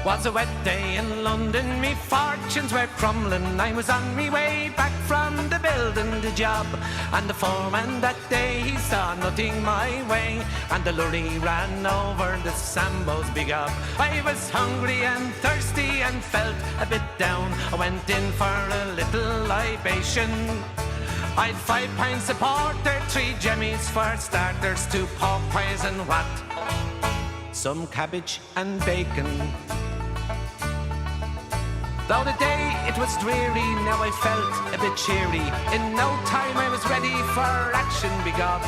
Was a wet day in London, me fortunes were crumbling. I was on me way back from the building the job, and the foreman that day he saw nothing my way, and the lorry ran over the Sambo's big up. I was hungry and thirsty and felt a bit down. I went in for a little libation. I'd 5 pints of porter, 3 jemmies for starters, 2 pork pies and what? Some cabbage and bacon. Though the day it was dreary, now I felt a bit cheery. In no time I was ready for action, big up.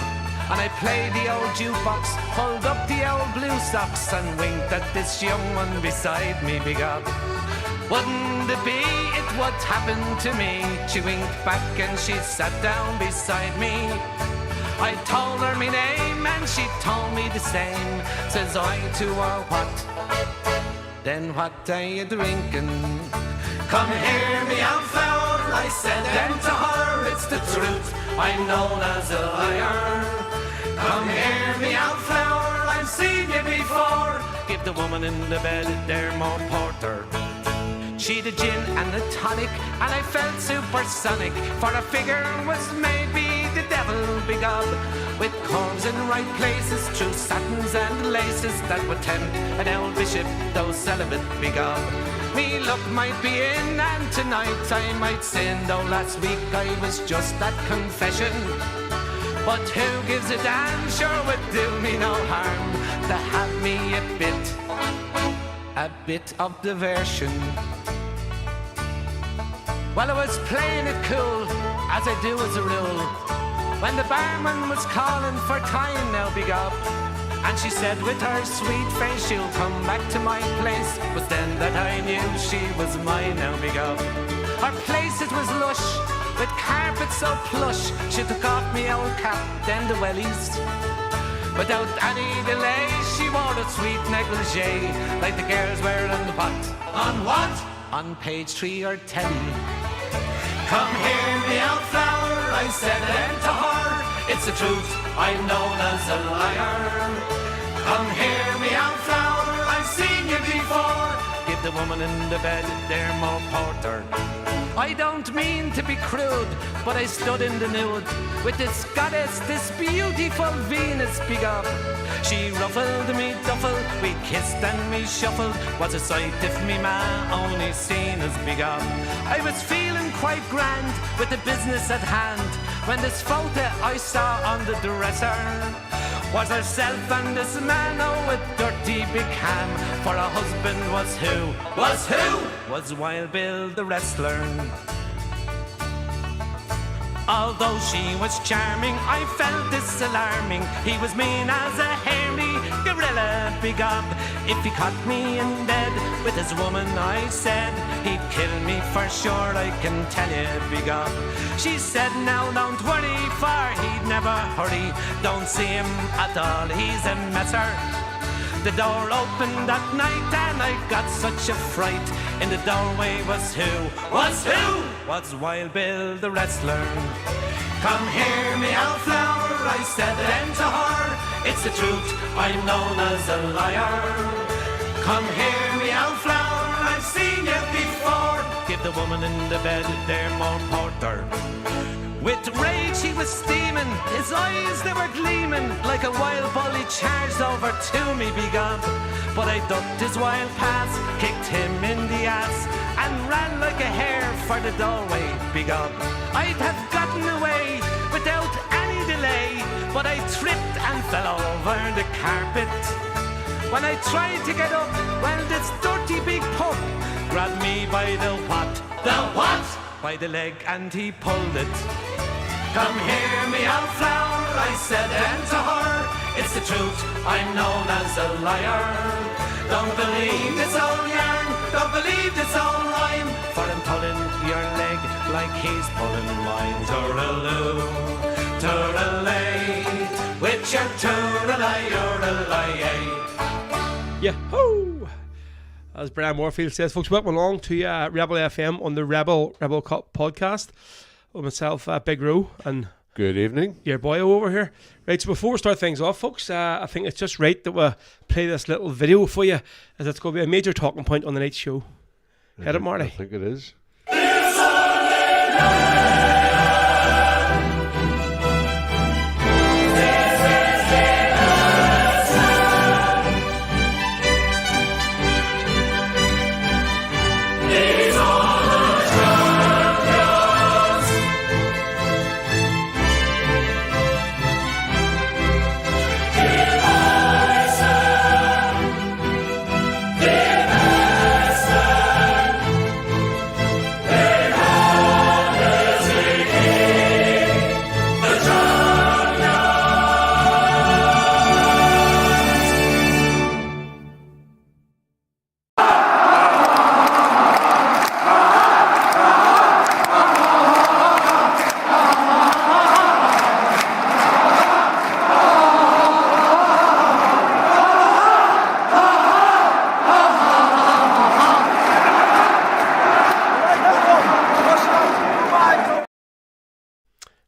And I played the old jukebox, pulled up the old blue socks, and winked at this young one beside me, big up. Wouldn't it be, it would happen to me. She winked back and she sat down beside me. I told her my name and she told me the same. Says I to her, what? Then what are you drinking? Come here, me old flower, I said then to her, it's the truth, I'm known as a liar. Come here, me old flower, I've seen you before. Give the woman in the bed there more porter. She'd a gin and a tonic, and I felt supersonic, for a figure was maybe the devil big up, with corns in right places, true satins and laces that would tempt an old bishop, though celibate big up. Me luck might be in, and tonight I might sin, though last week I was just at confession. But who gives a damn, sure would do me no harm to have me a bit of diversion. Well, I was playing it cool, as I do as a rule, when the barman was calling for time now, big up. And she said with her sweet face, she'll come back to my place. Was then that I knew she was mine now, big up. Her place, it was lush, with carpet so plush. She took off me old cap, then the wellies. Without any delay, she wore a sweet negligee, like the girls wear on the pot. On what? On page 3 or 10. Come here, me old flower, I said then to her, it's the truth, I'm known as a liar. Come here, me old flower, I've seen you before. Give the woman in the bed there more porter. I don't mean to be crude, but I stood in the nude with this goddess, this beautiful Venus big up. She ruffled me duffel, we kissed and we shuffled. Was a sight if me ma only seen us big up. I was feeling quite grand with the business at hand, when this photo I saw on the dresser was herself and this man, oh, a dirty big ham. For a husband was who? Was who? Was Wild Bill the wrestler. Although she was charming, I felt this alarming. He was mean as a hairy gorilla big up. If he caught me in bed with his woman, I said, he'd kill me for sure, I can tell you big up. She said, now don't worry, for he'd never hurry. Don't see him at all, he's a messer. The door opened that night and I got such a fright. In the doorway was who? Was who? Was Wild Bill the wrestler. Come here, me old flower, I said then to her, it's the truth, I'm known as a liar. Come here, me old flower, I've seen you before. Give the woman in the bed there more porter. With rage he was steaming, his eyes they were gleaming, like a wild bull he charged over to me big up. But I ducked his wild pass, kicked him in the ass, and ran like a hare for the doorway big up. I'd have gotten away without any delay, but I tripped and fell over the carpet. When I tried to get up, well, this dirty big pup grabbed me by the what? The what? By the leg, and he pulled it. Come here, me old flower, I said then to her, it's the truth, I'm known as a liar. Don't believe this old yarn, don't believe this old rhyme, for I'm pulling your leg like he's pulling mine. Tooraloo, tooralay, with your tooralay, tooralay. Yahoo! As Brian Moorfield says, folks, welcome along to Rebel FM on the Rebel Cup podcast with myself, Big Row, and Good evening. Your boy over here. Right, so before we start things off, folks, I think it's just right that we play this little video for you, as it's going to be a major talking point on the night's show. Head it, Marty. I think it is.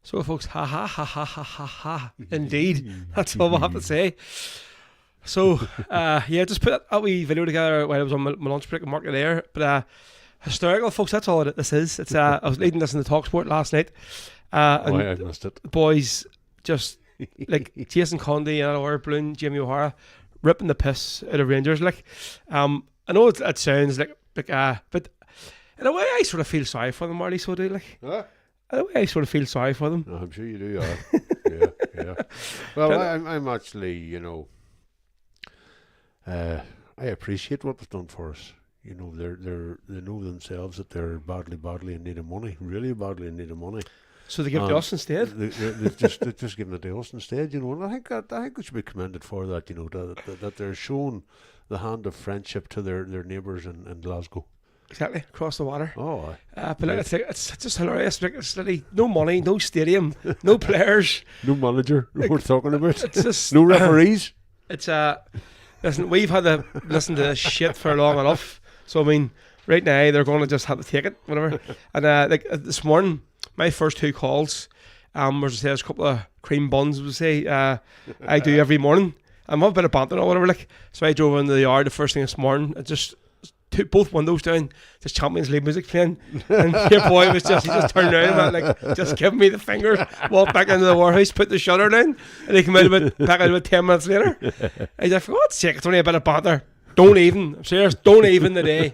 So, folks, ha ha ha ha ha ha ha. Indeed, that's all I have to say. So, yeah, just put that wee video together while I was on my lunch break and Marty there. But hysterical, folks. That's all this is. It's I was leading this in the Talksport last night. And I missed it. the boys just like Jason Condy and Laura Bloom, Jamie O'Hara, ripping the piss out of Rangers. Like, I know it sounds like but in a way, I sort of feel sorry for them, Marty. So do like. Huh? In a way, I sort of feel sorry for them. No, I'm sure you do. Yeah. Well, I'm actually, I appreciate what they've done for us. They know themselves that they're badly in need of money, really badly in need of money. So they give it to us instead. They've just given it to us instead, and I think they should be commended for that. That they're showing the hand of friendship to their neighbours in Glasgow. Exactly, across the water. Oh, but it's just hilarious. Like, it's really no money, no stadium, no players, no manager. We're talking about. It's just no referees. It's listen, we've had to listen to this shit for long enough. So I mean, right now they're going to just have to take it, whatever. And like this morning, my first two calls, was there's a couple of cream buns. Would say I do every morning. I'm a bit of banter or whatever. Like, so I drove into the yard the first thing this morning. It just. Took both windows down, just Champions League music playing, and your boy was he just turned around and went like, just give me the fingers, walked back into the warehouse, put the shutter down, and he came back out about 10 minutes later. He's like, for God's sake, it's only a bit of banter. I'm serious, don't even today.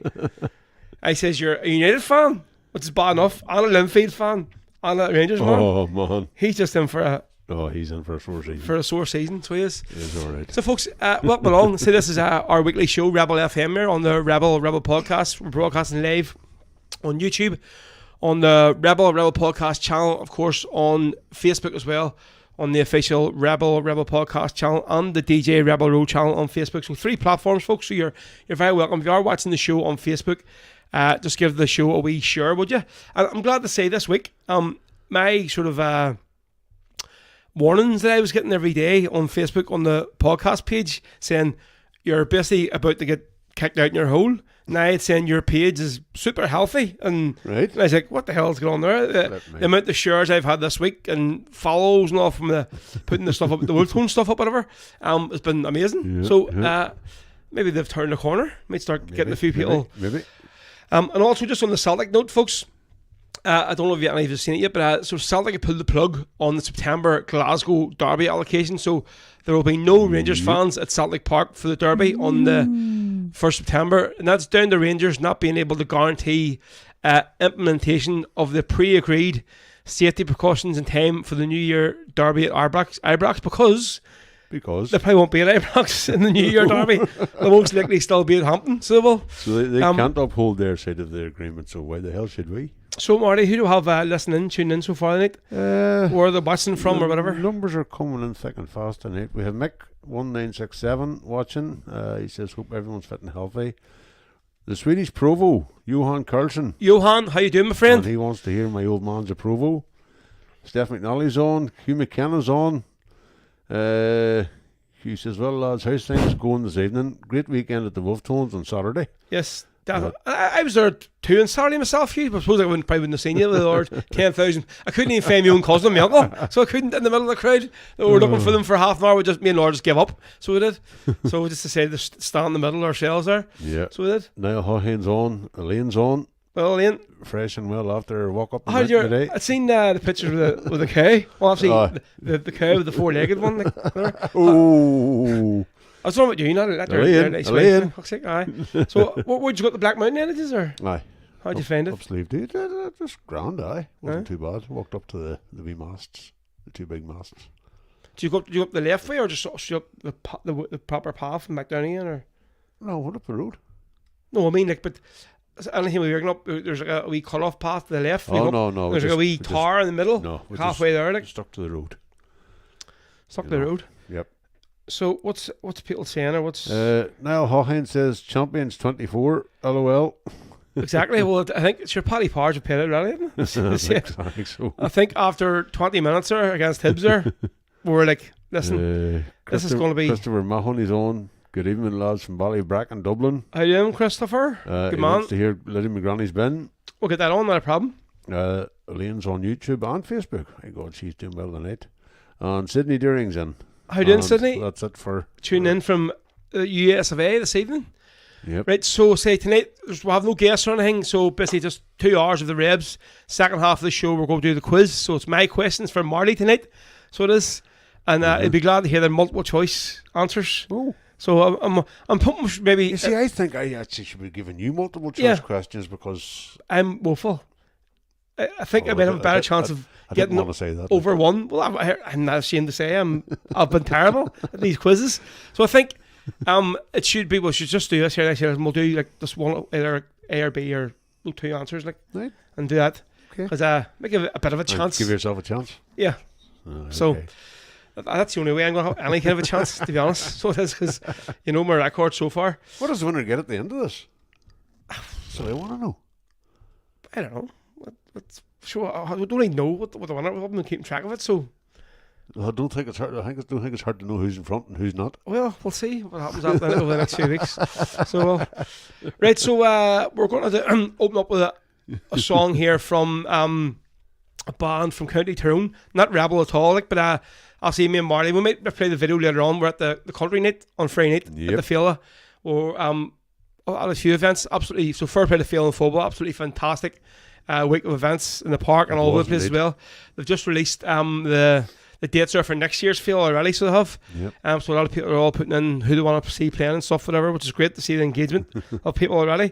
I says, you're a United fan, which is bad enough, and a Linfield fan, and a Rangers fan. Oh, man. He's just in for a... Oh, he's in for a sore season. So he is. It's all right. So, folks, welcome along. So this is our weekly show, Rebel FM, here on the Rebel podcast. We're broadcasting live on YouTube, on the Rebel Podcast channel, of course, on Facebook as well, on the official Rebel Podcast channel, and the DJ Rebel Road channel on Facebook. So 3 platforms, folks. So you're very welcome. If you are watching the show on Facebook, just give the show a wee share, would you? And I'm glad to say this week, my sort of... warnings that I was getting every day on Facebook on the podcast page saying you're basically about to get kicked out in your hole. Now it's saying your page is super healthy, and right. I was like, what the hell's going on there? The amount of shares I've had this week and follows and all from the putting the stuff up, the Wolfstone stuff up, whatever, it's been amazing. Maybe they've turned the corner. Might start getting a few people. Maybe. And also just on the Celtic note, folks. I don't know if any of you have seen it yet, but so Celtic have pulled the plug on the September Glasgow Derby allocation. So there will be no Rangers fans at Celtic Park for the Derby on the 1st September. And that's down to Rangers not being able to guarantee implementation of the pre-agreed safety precautions in time for the New Year Derby at Ibrox because they probably won't be at Ibrox in the New Year Derby. They'll most likely still be at Hampton. So they can't uphold their side of the agreement, so why the hell should we? So, Marty, who do you have tuning in so far tonight? Where are they watching from or whatever? Numbers are coming in thick and fast tonight. We have Mick1967 watching. He says, hope everyone's fit and healthy. The Swedish Provo, Johan Carlson. Johan, how you doing, my friend? And he wants to hear my old man's a Provo. Steph McNally's on. Hugh McKenna's on. He says, well, lads, how's things going this evening? Great weekend at the Wolf Tones on Saturday. Yes. I was there too on Saturday myself. I suppose I probably wouldn't have seen you with over 10,000. I couldn't even find my own cousin and my uncle, so I couldn't in the middle of the crowd. They were looking for them for half an hour. Me and Laura just gave up, so we did. So we just decided to stand in the middle ourselves there. Yeah. So we did. Niall Hawhane's on, Elaine's on. Well, Elaine, Fresh and well after her walk up today. I'd seen the picture with the cow. Well, I've seen the cow with the four-legged one. Oh. I was talking about you, not Elaine. Aye. So, where'd you got the Black Mountain Energies, or? Aye. How'd you find it? Up Sleeve, dude. Just grand, aye. Wasn't too bad. Walked up to the wee masts, the two big masts. Do you go up the left way, or just up the proper path and back down again, or? No, went up the road. No, I mean, like, but anything we're going up, there's like a wee cut-off path to the left. Oh, no. There's like a wee tar in the middle. No. Halfway there, like. Stuck to the road. Stuck to the road? Yep. So, what's people saying, or what's... Niall Hawhane says, Champions 24, LOL. Exactly. Well, I think it's your Paddy Parge have paid it already, isn't it? I think so. I think after 20 minutes there against Hibs there, we were like, listen, this is going to be... Christopher Mahoney's on. Good evening, lads from Ballybracken, Dublin. How you doing, Christopher? Good man. Wants to hear Liddy McGranny's bin. We'll get that on, not a problem. Elaine's on YouTube and Facebook. My God, she's doing well tonight. And Sydney Deering's in. How you doing, Sydney? That's it for... Tune in from US of A this evening. Yep. Right, so say tonight, we'll have no guests or anything, so basically just 2 hours of the Rebs. Second half of the show, we're going to do the quiz. So it's my questions for Marty tonight. So it is. And I'd be glad to hear their multiple choice answers. Oh. So I'm pumping maybe... You see, I think I actually should be giving you multiple choice questions because... I'm woeful. I think I might have a better chance of getting want to say that, over one. Well, I'm not ashamed to say I've been terrible at these quizzes. So I think it should be, we should just do this here next year, and we'll do like just one, either A or B or 2 answers, like, right. And do that. Okay. Because make a bit of a chance. Give yourself a chance. Yeah. So... Okay. That's the only way I'm going to have any kind of a chance, to be honest. So it is, because you know my record so far. What does the winner get at the end of this? So I want to know. I don't know. Sure, I don't really know what the winner. We haven't been keeping track of it, so. I don't think it's hard. I don't think it's hard to know who's in front and who's not. Well, we'll see what happens over the next few weeks. So, right. So we're going to open up with a song here from a band from County Tyrone, not Rebel at all, like, but I'll see me and Marty. We might play the video later on. We're at the country night on Friday night at the Fela. Or at a few events, absolutely. So fair play to Fela and football, absolutely fantastic week of events in the park and all over the place as well. They've just released the dates are for next year's Fela already, so they have. Yep. So a lot of people are all putting in who they want to see playing and stuff, whatever, which is great to see the engagement of people already.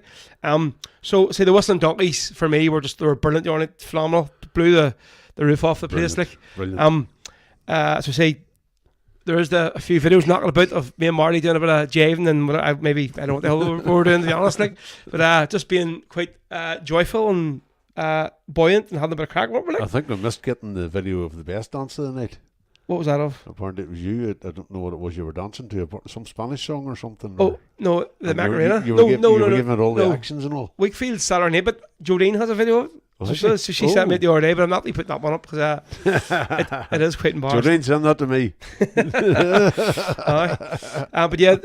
So say the Whistling Donkeys for me they were brilliant on it, phenomenal, blew the roof off the place, like. Brilliant. So say there is a few videos knocking about of me and Marty doing a bit of jiving and I don't know what the hell we were doing, to be honest, like, but just being quite joyful and buoyant and having a bit of crack. What were like? I think we missed getting the video of the best dance of the night. What was that of? Apparently it was you. I don't know what it was you were dancing to. Some Spanish song or something. Oh, no, the Macarena. You were giving it all the actions and all. Wakefield Saturday night, but Jodine has a video of it. So she sent me the other day, but I'm not putting that one up because it is quite embarrassing. Jodine sent that to me. But yeah,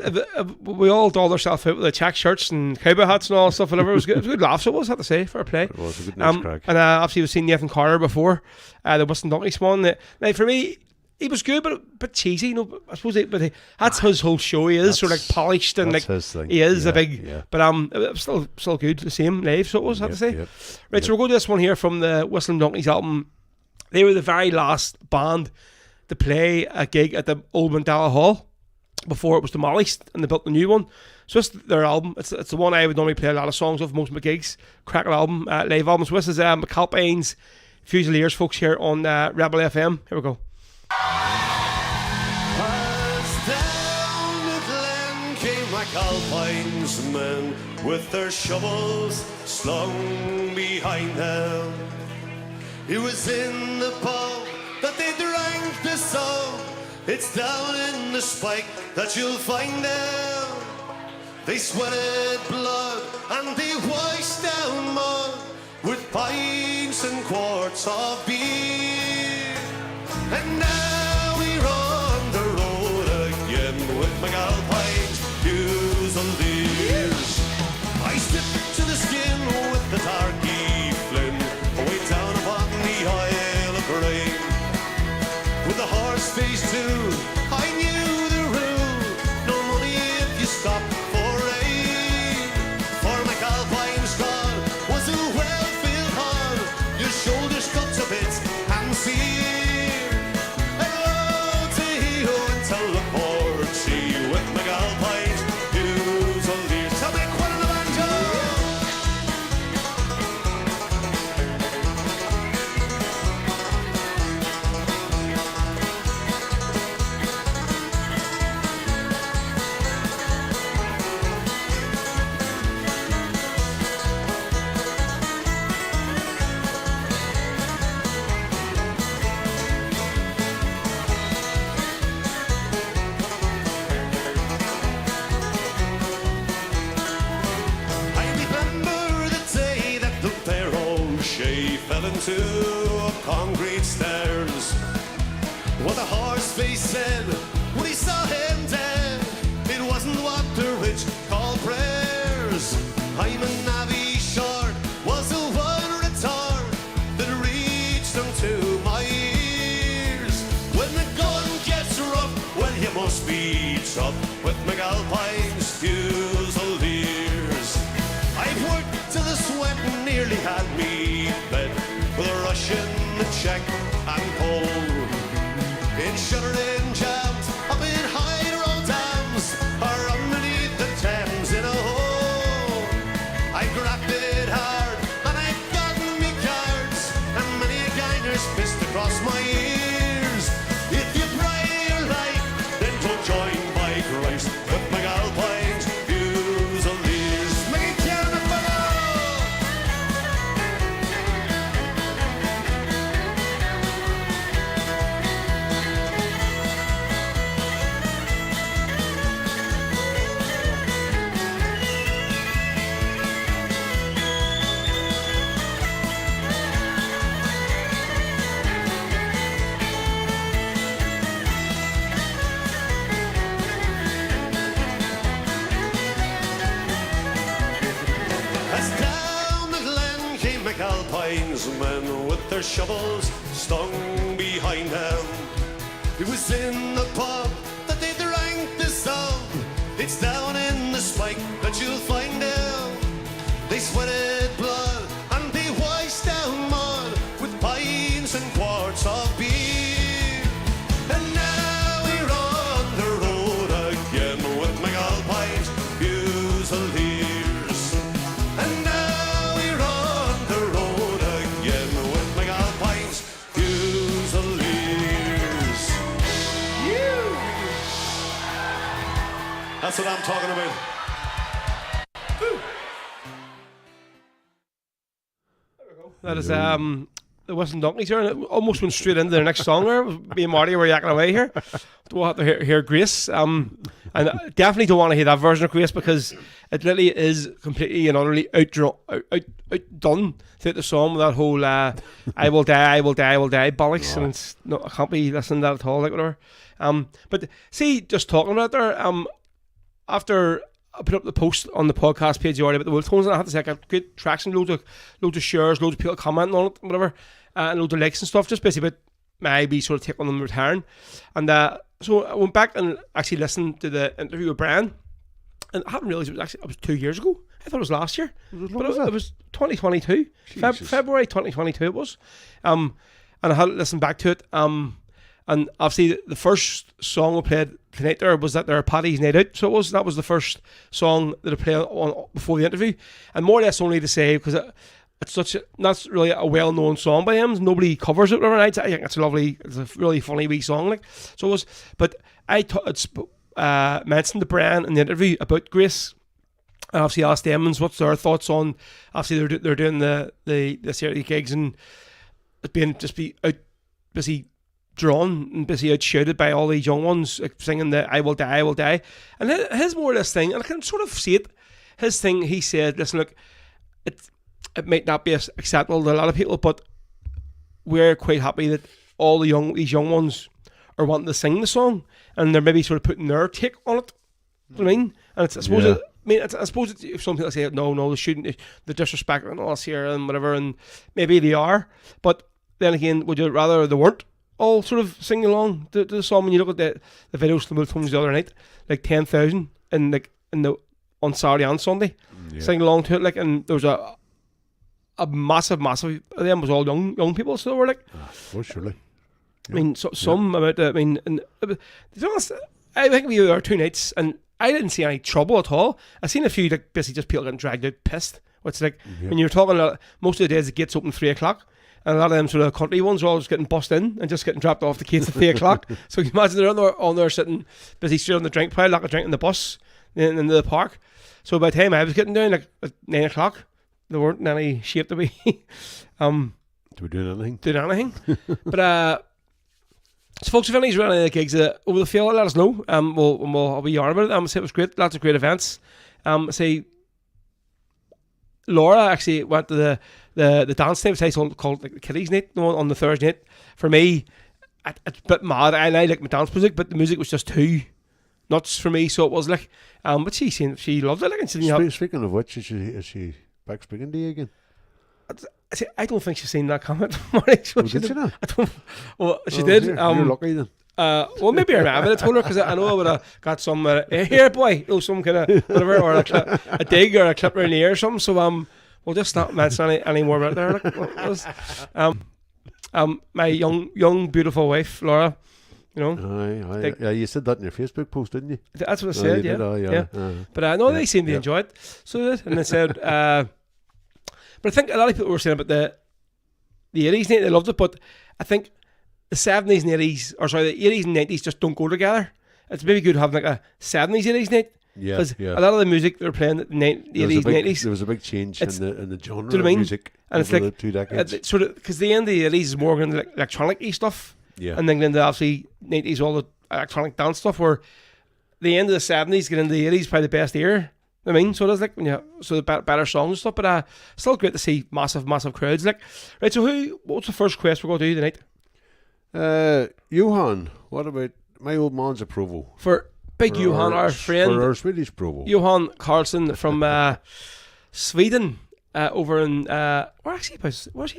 we all dolled ourselves out with the check shirts and cowboy hats and all stuff, whatever. It was good. It was a good laugh, so it was, I have to say, fair play. It was a good nice crack. And obviously we've seen Nathan Carter before, the Western Donkey Spawn. Now for me, he was good, but a bit cheesy. You know, I suppose. But that's his whole show. He is sort of like polished and like his thing. He is a big. Yeah. But it was still good to see him live. So it was, I have to say. Right, so we'll go to this one here from the Whistling Donkeys album. They were the very last band to play a gig at the old Mandela Hall before it was demolished, and they built the new one. So it's their album. It's the one I would normally play a lot of songs of most of my gigs. Cracking album, live album. So this is McAlpine's Fusiliers, folks, here on Rebel FM. Here we go. As down the glen came McAlpine's men with their shovels slung behind them. It was in the pub that they drank the song. It's down in the spike that you'll find them. They sweated blood and they washed down mud with pints and quarts of beer. And now we're on the road again with McAlpine's Fusiliers. I slipped phase two. I knew the rule. No money if you stop for rain. For McAlpine's gone was a well-filled hall. Your shoulders cut to bits and sear. Hello to you and to look forward to you with McAlpine's Fusiliers. Tell me quite on the banjo. I remember the day that the fair O'Shea fell into concrete stairs. What the horse face said when he saw him dead, it wasn't what the rich call prayers. I'm a navvy short was the one retort that reached unto my ears. When the gun gets rough, well you must be tough with McAlpine's Fusiliers. I've worked till the sweat nearly had me bled with a Russian, a Czech and Pole. In shuttering jams, up in high road dams, or underneath the Thames in a hole. I grabbed it hard and I've gotten me cards, and many a gangers pissed across my ears. If you pray your life, then don't join by Christ with McAlpine's Fusiliers. Make it count up below. As down the glen came McAlpine's men with their shovels stung behind them. It was in the pub that they drank the sub. It's down in the spike that you'll find them. They sweated blood and they washed down mud with pints and quarts of beer. And now we're on the road again with McAlpine's Fusiliers. And now we're on the road again with McAlpine's Fusiliers. That's what I'm talking about. That is the Western Donkeys here, and it almost went straight into their next song there. Me and Marty were yakking away here. We'll have to hear Grace. And I definitely don't want to hear that version of Grace because it literally is completely and utterly outdone throughout the song with that whole I will die, I will die, I will die bollocks. And it's I can't be listening to that at all, like whatever. But see, just talking about it there, after I put up the post on the podcast page already about the Wolf Tones, and I have to say I got good traction, loads of shares, loads of people commenting on it, whatever, and loads of likes and stuff, just basically about my wee sort of take on them retiring. And so I went back and actually listened to the interview with Brian, and I hadn't realised it was 2 years ago. I thought it was last year, but it was 2022, February 2022 it was. And I had to listen back to it. And obviously the first song we played tonight there was that there Paddy's Night Out. So that was the first song that I played on before the interview. And more or less only to say, because it's not really a well-known song by him. Nobody covers it every night. I think it's a really funny wee song. Like, so it was, but I mentioned to Brian in the interview about Grace. And obviously asked them what's their thoughts on, obviously they're doing the charity gigs and it's being busy drawn and busy outshouted by all these young ones, like, singing the I will die, I will die. And his more or less thing, and I can sort of see it, his thing, he said, listen, look, it might not be acceptable to a lot of people, but we're quite happy that all these young ones are wanting to sing the song, and they're maybe sort of putting their take on it. You know what I mean? And it's, I suppose if some people say no, they shouldn't, the disrespect and all this here and whatever, and maybe they are, but then again, would you rather they weren't? all sort of sing along to the song. When you look at the videos from the other night, like 10,000 on Saturday and Sunday, singing along to it. Like, and there was a massive of them was all young people. So they were like, well, surely. I mean, some about. I mean, and to be honest, I think we were there 2 nights, and I didn't see any trouble at all. I seen a few like basically just people getting dragged out, pissed. Which like when you're talking about most of the days, the gates open 3 o'clock. And a lot of them sort of country ones are all just getting bussed in and just getting dropped off the gates at 3 o'clock. So you imagine they're on there sitting busy straight on the drink pile, like a drink in the bus in the park. So by the time I was getting down, like at 9 o'clock, there weren't in any shape to be to be doing anything. But so folks, if anybody's running any gigs over the field, let us know. I'll be yarning about it. Say it was great, lots of great events. Say Laura actually went to the dance night, which I called like the Kiddies night, on the Thursday night. For me, it's a bit mad. I like my dance music, but the music was just too nuts for me. So it was like, but she loved it. Like, and speaking of which, is she back speaking to you again? I don't think she's seen that comment. Marty, so did she not? She did. You're lucky then. Well, maybe I remember. I told her because I know I would have got some here, boy, some kind of whatever, or a dig or a clip around the ear or something. So we'll just not mention any more about there. Like, my young beautiful wife, Laura. You know, yeah, you said that in your Facebook post, didn't you? That's what I said. Yeah. But I know they seemed to enjoy it. So they did, and they said. But I think a lot of people were saying about the 80s night, they loved it, but I think the 70s and 80s, or sorry, the 80s and 90s just don't go together. It's maybe good having like a 70s, 80s night. Yeah, because a lot of the music they were playing in the 80s, 90s. There was a big change in the genre of music and over it's like, the 2 decades. Sort of, because the end of the 80s is more into like electronic-y stuff. Yeah. And then the obviously 90s, all the electronic dance stuff, where the end of the 70s, get into the 80s, probably the best era. I mean, so it is like when the better songs and stuff, but still great to see massive crowds. Like, right, so what's the first quest we're going to do tonight? Johan, what about my old man's approval? For Johan, our friend. For our Swedish approval. Johan Carlson from Sweden, over in, where's he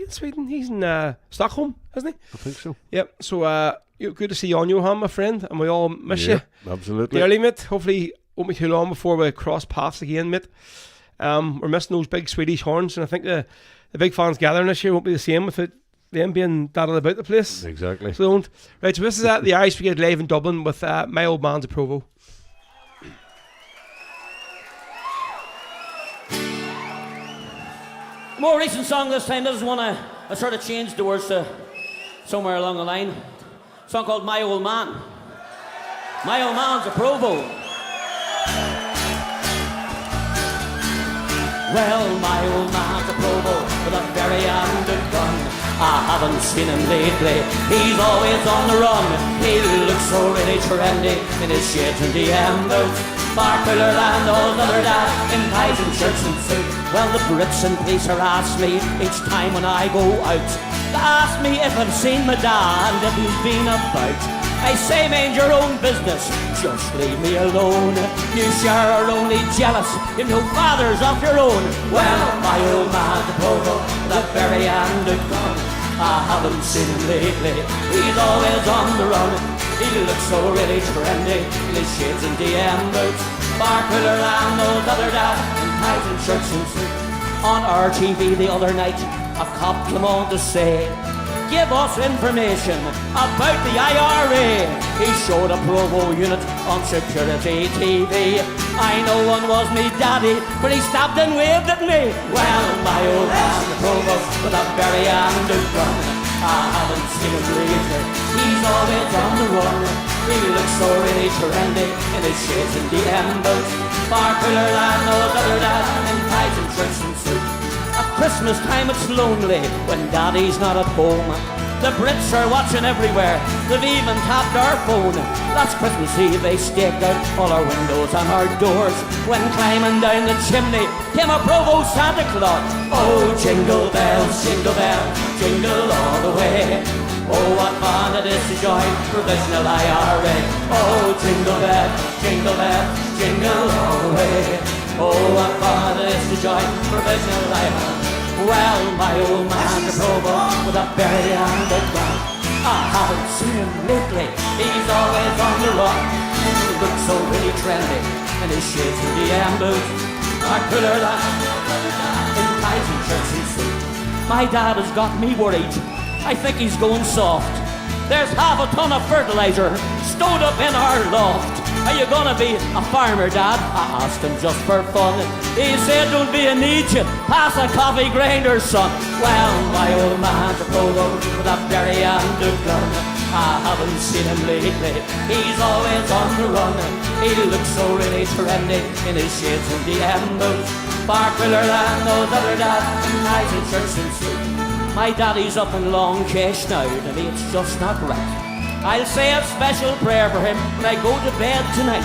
in Sweden? He's in Stockholm, isn't he? I think so. Yep, so good to see you on, Johan, my friend, and we all miss you. Absolutely. Dearly, mate. Hopefully won't be too long before we cross paths again, mate. We're missing those big Swedish horns, and I think the big fans gathering this year won't be the same without them being dotted about the place. Exactly. So don't. Right, so this is the Irish Brigade live in Dublin with my old man's approval. More recent song this time. This is one I sort of changed the words to somewhere along the line. A song called My Old Man. My old man's approval. Well, my old man's approval with a very handed gun. I haven't seen him lately, he's always on the run. He looks so really trendy in his shades and DM boots, far cooler than those other dads in ties and shirts and suits. Well, the Brits and police harass me each time when I go out. They ask me if I've seen my dad and if he's been about. I say, mind your own business, just leave me alone. You sure are only jealous, you've no fathers of your own. Well, my old man's approval, that very handed gun. I haven't seen him lately, he's always on the run. He looks so really trendy in his shades and DM boots, far cooler than those other dads in ties and shirts and suits. On RTV the other night, a cop came on to say, give us information about the IRA. He showed a Provo unit on security TV. I know one was me daddy, but he stopped and waved at me. Well, my old man, the Provo, with a very handed gun. I haven't seen him lately, he's always on the run. He looks so really trendy in his shades and DM boots, far cooler than those other dads in ties and shirts and suits. At Christmas time it's lonely when daddy's not at home. The Brits are watching everywhere, they've even tapped our phone. Last Christmas Eve they staked out all our windows and our doors. When climbing down the chimney came a Provo Santa Claus. Oh, jingle bells, jingle all the way. Oh, what fun it is to join provisional IRA. Oh, jingle bells, jingle all the way. Oh, what fun it is to join provisional IRA. Well, my old man's a Provo with a very handed gun. I haven't seen him lately. He's always on the run. He looks so really trendy, and his shades and DM boots are cooler than in ties and shirts and suits. My dad has got me worried. I think he's going soft. There's half a ton of fertilizer stowed up in our loft. Are you gonna be a farmer, Dad? I asked him just for fun. He said, don't be a need you, pass a coffee grinder, son. Well, my old man's a polo with a berry and a gun. I haven't seen him lately, he's always on the run. He looks so really trendy in his shades and DM boots, far cooler than those other dads in ties and shirts and suits. My daddy's up in long cash now, to me it's just not right. I'll say a special prayer for him when I go to bed tonight.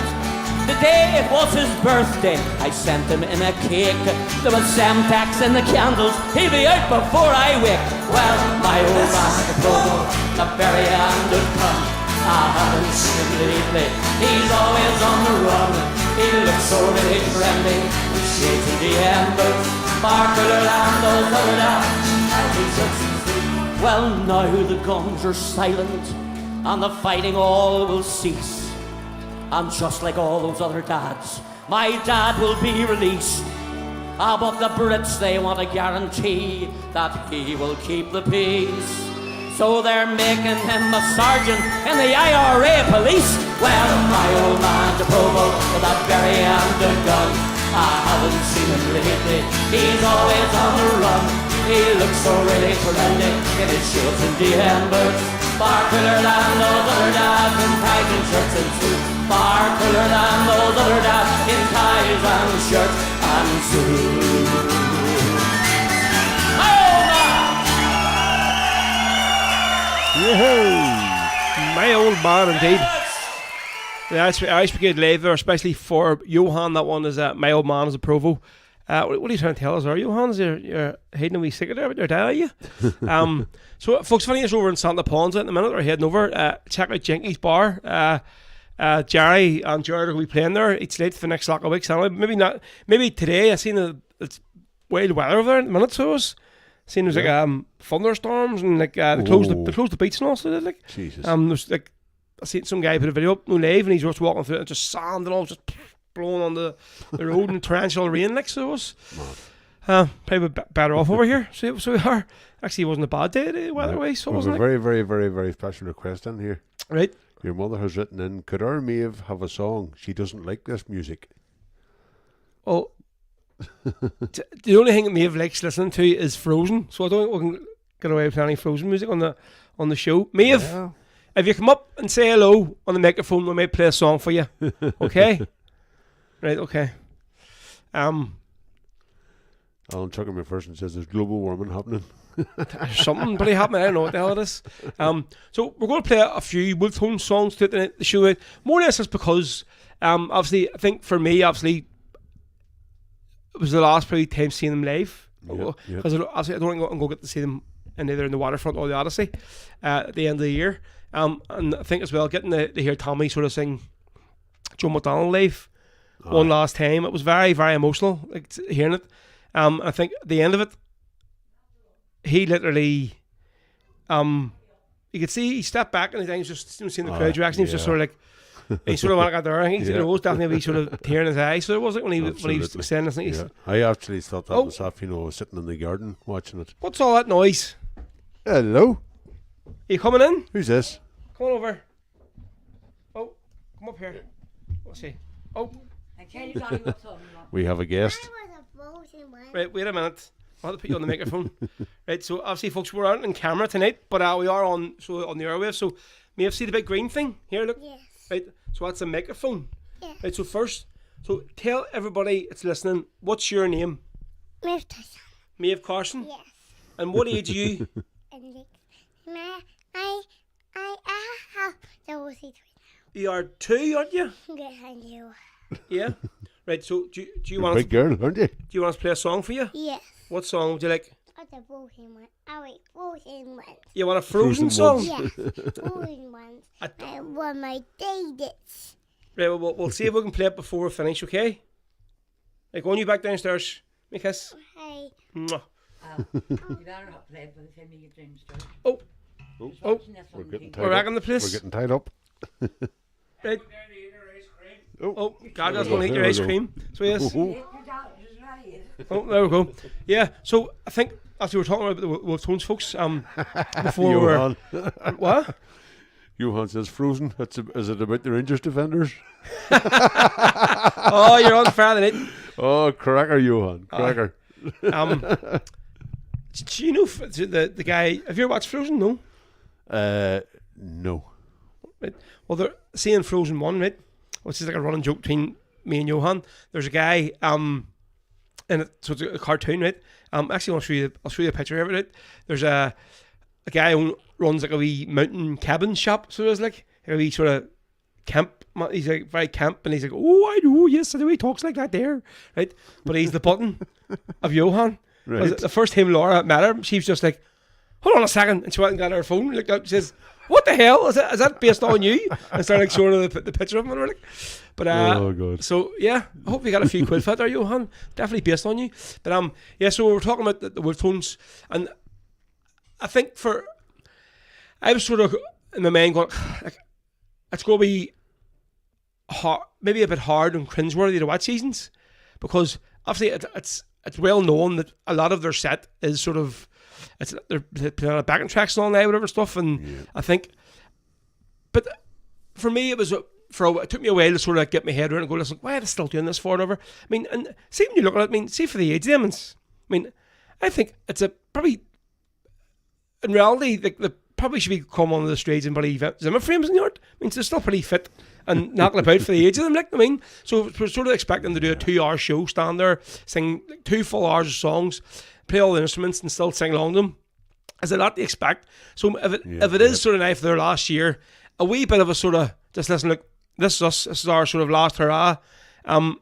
The day it was his birthday, I sent him in a cake. There was Semtex in the candles, he'll be out before I wake. Well, my old man, the promo, the berry and the gun. I haven't seen him lately, he's always on the run. He looks so really trendy, with shades and DM boots, far cooler than those other dads. Well, now the guns are silent, and the fighting all will cease. And just like all those other dads, my dad will be released. But the Brits, they want a guarantee that he will keep the peace. So they're making him a sergeant in the IRA police. Well, my old man's a provost with a berry and a gun. I haven't seen him lately, he's always on the run. He looks so really trendy in his shades and DM boots, far cooler than those other dads in ties and shirts and suits. Far cooler than those other dads in ties and shirts and suits. Oh, man! Yahoo! My old man, indeed. The Irish Brigade Live there, especially for Johan. That one is My Old Man is a Provo. What are you trying to tell us? Are Johan? You're hiding a wee secret there about your dad, are you? So, folks, funny is over in Santa Ponsa at the minute. We're heading over. Check out Jinky's Bar. Jerry and Jared will be playing there. It's late for the next lot of weeks. Maybe not. Maybe today. I seen it's wild weather over there at the minute. So I seen there's like thunderstorms and like they closed the beach and all. So like Jesus. There's like I seen some guy put a video up no live and he's just walking through it and just sand and all just blowing on the road and torrential rain like so it was. Probably better off over here. So we are. Actually, it wasn't a bad day today weather-wise. So we have a very, very, very, very special request in here. Right. Your mother has written in, could our Maeve have a song? She doesn't like this music. Well, the only thing that Maeve likes listening to is Frozen. So I don't think we can get away with any Frozen music on the show. Maeve, if you come up and say hello on the microphone, we might play a song for you. Okay? Right, okay. Alan Chuckerman first and says there's global warming happening. There's something pretty happening. I don't know what the hell it is. So we're going to play a few Wolf-Tone songs to the show. More or less just because, obviously, I think for me, obviously, it was the last probably time seeing them live. Because obviously I don't think I'm going to get to see them either in the Waterfront or the Odyssey at the end of the year. And I think as well, getting to hear Tommy sort of sing Joe McDonald live one last time, it was very, very emotional, like hearing it. I think at the end of it, he literally, you could see he stepped back and he was just seeing the crowd's reaction. He was just sort of like, he sort of went out there. I think there was definitely a wee sort of tear in his eye. So it was like when he was saying this. I actually thought that myself, sitting in the garden watching it. What's all that noise? Hello? Are you coming in? Who's this? Come on over. Oh, come up here. Let's see. Oh. We have a guest. Right, wait a minute. I'll have to put you on the microphone. Right, so obviously, folks, we're out on camera tonight, but we are on the airwaves. So, may have seen the big green thing here? Look. Yes. Right, so that's a microphone. Yes. Right, so first, tell everybody that's listening, what's your name? Maeve Tyson. Maeve Carson. Yes. And what age are you? I have the 3 You are 2, aren't you? Yes, and you. Yeah. Right. So do you want big girl, aren't you? Do you want us to play a song for you? Yes. What song would you like? The Frozen one. I like Frozen ones. You want a Frozen song? Yes. Frozen ones. I want my favorites. Right. Well, we'll see if we can play it before we finish. Okay. Like, go on, you back downstairs. Make a kiss. Hey. Mwah. You better not play it by the time you get downstairs. Oh. Oh, We're getting we're back in the place. We're getting tied up. Right. Oh, Oh, God, that's There we going to eat go, your there ice we go. cream. So yes. Ooh. Oh, there we go. Yeah. So I think as we were talking about the Wolf Tones, folks, before we were Johan. what? Johan says Frozen. Is it about the Rangers defenders? Oh, you're on fire tonight. Oh, cracker, Johan. Cracker. Do you know the guy? Have you ever watched Frozen? No. No. Right. Well, they're seeing Frozen 1, right? Which is like a running joke between me and Johan. There's a guy, and so it's a cartoon, right? Actually, I'll show you a picture of it. Right? There's a guy who runs like a wee mountain cabin shop. So there's like a wee sort of camp. He's like very camp, and he's like, oh, I do, yes, I do. He talks like that there, right? But he's the button of Johan. Right. The first time Laura met her, she was just like, hold on a second, and she went and got her phone, looked up, and says, what the hell is that based on you? And started like showing her the picture of him, and we're like, but Oh, God. so yeah, I hope you got a few quid for that there, Johan. Definitely based on you. But yeah, so we were talking about the Wolf Tones, and I think I was sort of in my mind going, like, it's going to be hard, maybe a bit hard and cringeworthy to watch seasons, because obviously it's well known that a lot of their set is sort of they're playing on backing tracks and all that, whatever stuff, and I think, but for me it took me a while to sort of like get my head around and go, listen, why are they still doing this for and over? I mean, and see when you look at it, I mean, see for the age demons. I mean, I think it's probably in reality they probably should be come on the streets and bloody Zimmer frames in the yard. I mean, they're still pretty fit and knocking about for the age of them, like, I mean, so we're sort of expecting them to do a 2-hour show, stand there, sing like 2 full hours of songs, play all the instruments and still sing along them. Is a lot to expect. So if it is sort of now for their last year, a wee bit of a sort of just listen, look, this is us, this is our sort of last hurrah. I'm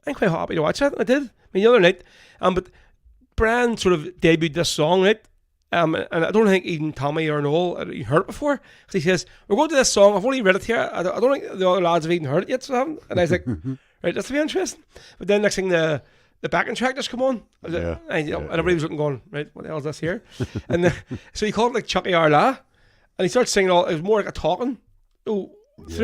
quite happy to watch it. I did. I mean, the other night, but Brian sort of debuted this song, right? And I don't think even Tommy or Noel had heard it before. Because he says, we're going to this song, I've only read it here, I don't think the other lads have even heard it yet, so I haven't. And I was like, right, that's to be interesting. But then next thing the backing track just come on. And everybody was looking going, right, what the hell is this here? And so he called it like Chucky Arla. And he started singing it was more like a talking. Through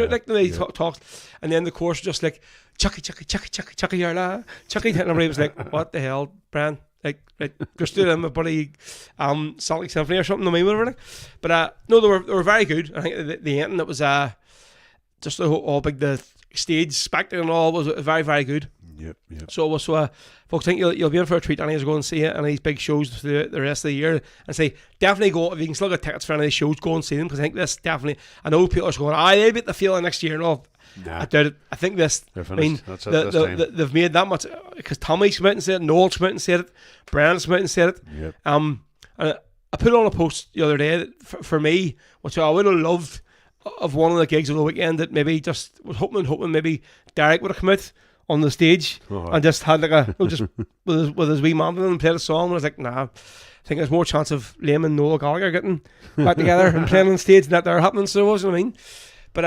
it, like the way he talks. And then the chorus was just like, Chucky, Chucky, Chucky, Chucky, Chucky Arla, Chucky. And everybody was like, what the hell, Brian? Like just do them a bloody Salt Lake Symphony or something, I mean, whatever. Like. But no, they were very good. I think the ending, it was just all big, the stage spectacle and all was very, very good. Yep. So it was folks, think you'll be in for a treat any to go and see it, and these big shows through the rest of the year, and say definitely go if you can still get tickets for any of these shows, go and see them, because I think this definitely. I know people are going, they'll get the feeling next year and all. Nah. I doubt it. I think this. They're I mean, finished. That's it this time. they've made that much, because Tommy's come out and said it, Noel's come out and said it, Brian's come out and said it. Yep. And I put on a post the other day that for me, which I would have loved of one of the gigs of the weekend, that maybe just was hoping maybe Derek would have come out on the stage and just had like just with his wee mandolin and played a song. And I was like, nah, I think there's more chance of Liam and Noel Gallagher getting back together and playing on stage than that they're happening. So it was, what I mean. But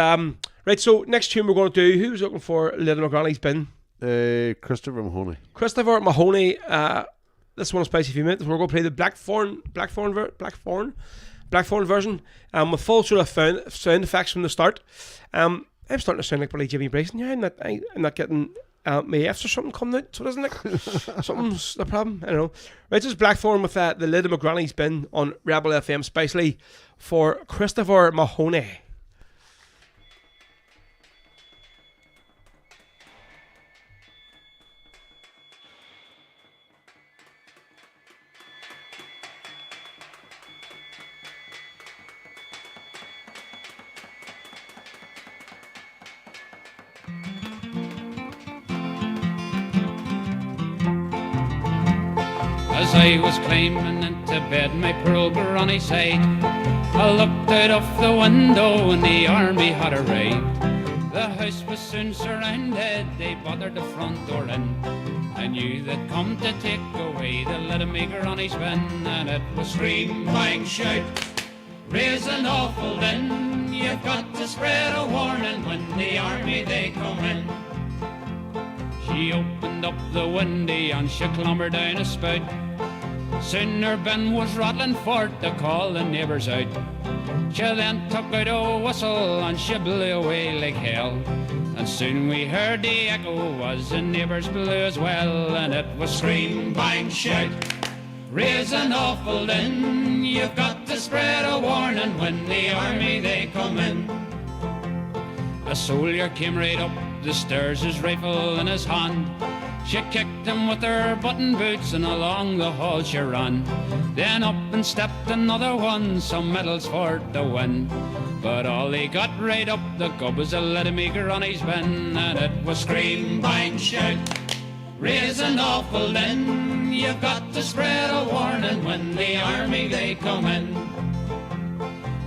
right, so next tune we're going to do, who was looking for Little McGranny's Bin? Christopher Mahoney. Christopher Mahoney. This one is spicy few minutes. We're going to play the Blackthorn version with full sort of sound effects from the start. I'm starting to sound like bloody Jimmy Bryson. Yeah, I'm not getting my F's or something coming out. So doesn't it? Something's the problem. I don't know. Right, this is Blackthorn with the Little McGranny's Bin on Rebel FM Spicely for Christopher Mahoney. As I was climbing into bed, my poor granny said, I looked out of the window and the army had arrived. The house was soon surrounded, they battered the front door in. I knew they'd come to take away the little me granny's bin, and it was scream, bang, shout, raise an awful din. You've got to spread a warning when the army they come in. She opened up the window and she clambered down a spout. Soon her bin was rattling forth to call the neighbours out. She then took out a whistle and she blew away like hell. And soon we heard the echo as the neighbours blew as well. And it was scream, bang, shout, raise an awful din. You've got to spread a warning when the army they come in. A soldier came right up the stairs, his rifle in his hand. She kicked him with her button boots and along the hall she ran. Then up and stepped another one, some medals for the win. But all he got right up the gob was a little meagre on his bin. And it was scream, bang, shout, raise an awful din. You've got to spread a warning when the army they come in.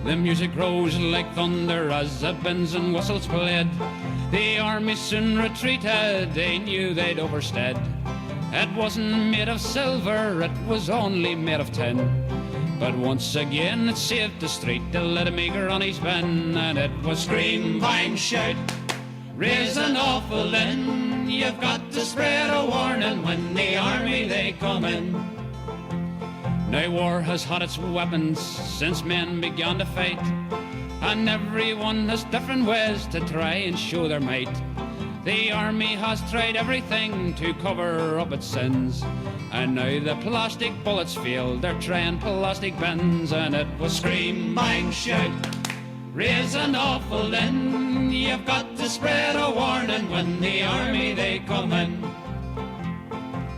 The music rose like thunder as the bins and whistles played. The army soon retreated, they knew they'd overstead. It wasn't made of silver, it was only made of tin. But once again it saved the street, the little meagre on his bin. And it was scream, bang, shout, raise an awful din. You've got to spread a warning when the army they come in. Now war has had its weapons since men began to fight, and everyone has different ways to try and show their might. The army has tried everything to cover up its sins, and now the plastic bullets fail, they're trying plastic bins. And it was scream, bang, shout, raise an awful din. You've got to spread a warning when the army they come in.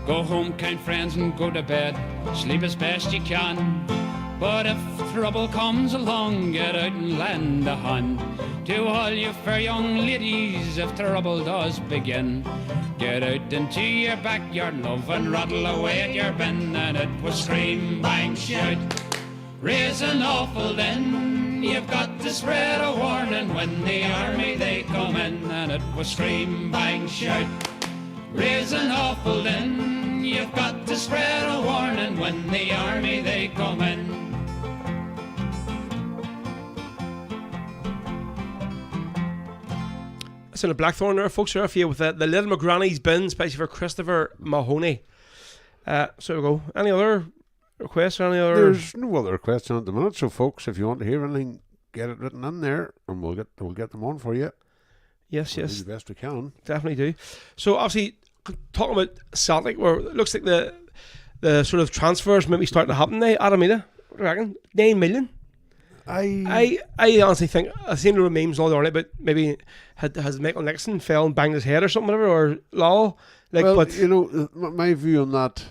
Go home, kind friends, and go to bed. Sleep as best you can. But if trouble comes along, get out and lend a hand. To all you fair young ladies, if trouble does begin, get out into your backyard, love, and rattle away at your bin. And it was scream, bang, shout, raise an awful din. You've got to spread a warning when the army they come in. And it was scream, bang, shout, raise an awful din. You've got to spread a warning when the army they come in. It's in a Blackthorn there, folks. Are for you with the Little McGranny's bin, especially for Christopher Mahoney. So there we go. Any other requests or any other? There's no other requests at the minute. So, folks, if you want to hear anything, get it written in there, and we'll get them on for you. Yes, We'll yes, do the best we can. definitely do. So obviously, talking about Celtic, where it looks like the sort of transfers maybe starting to happen now. Adamita, what do you reckon? 9 million. I honestly think I've seen a lot of memes all the early, but maybe has Michael Nixon fell and banged his head or something, whatever, or law. Like, well, but you know, my view on that,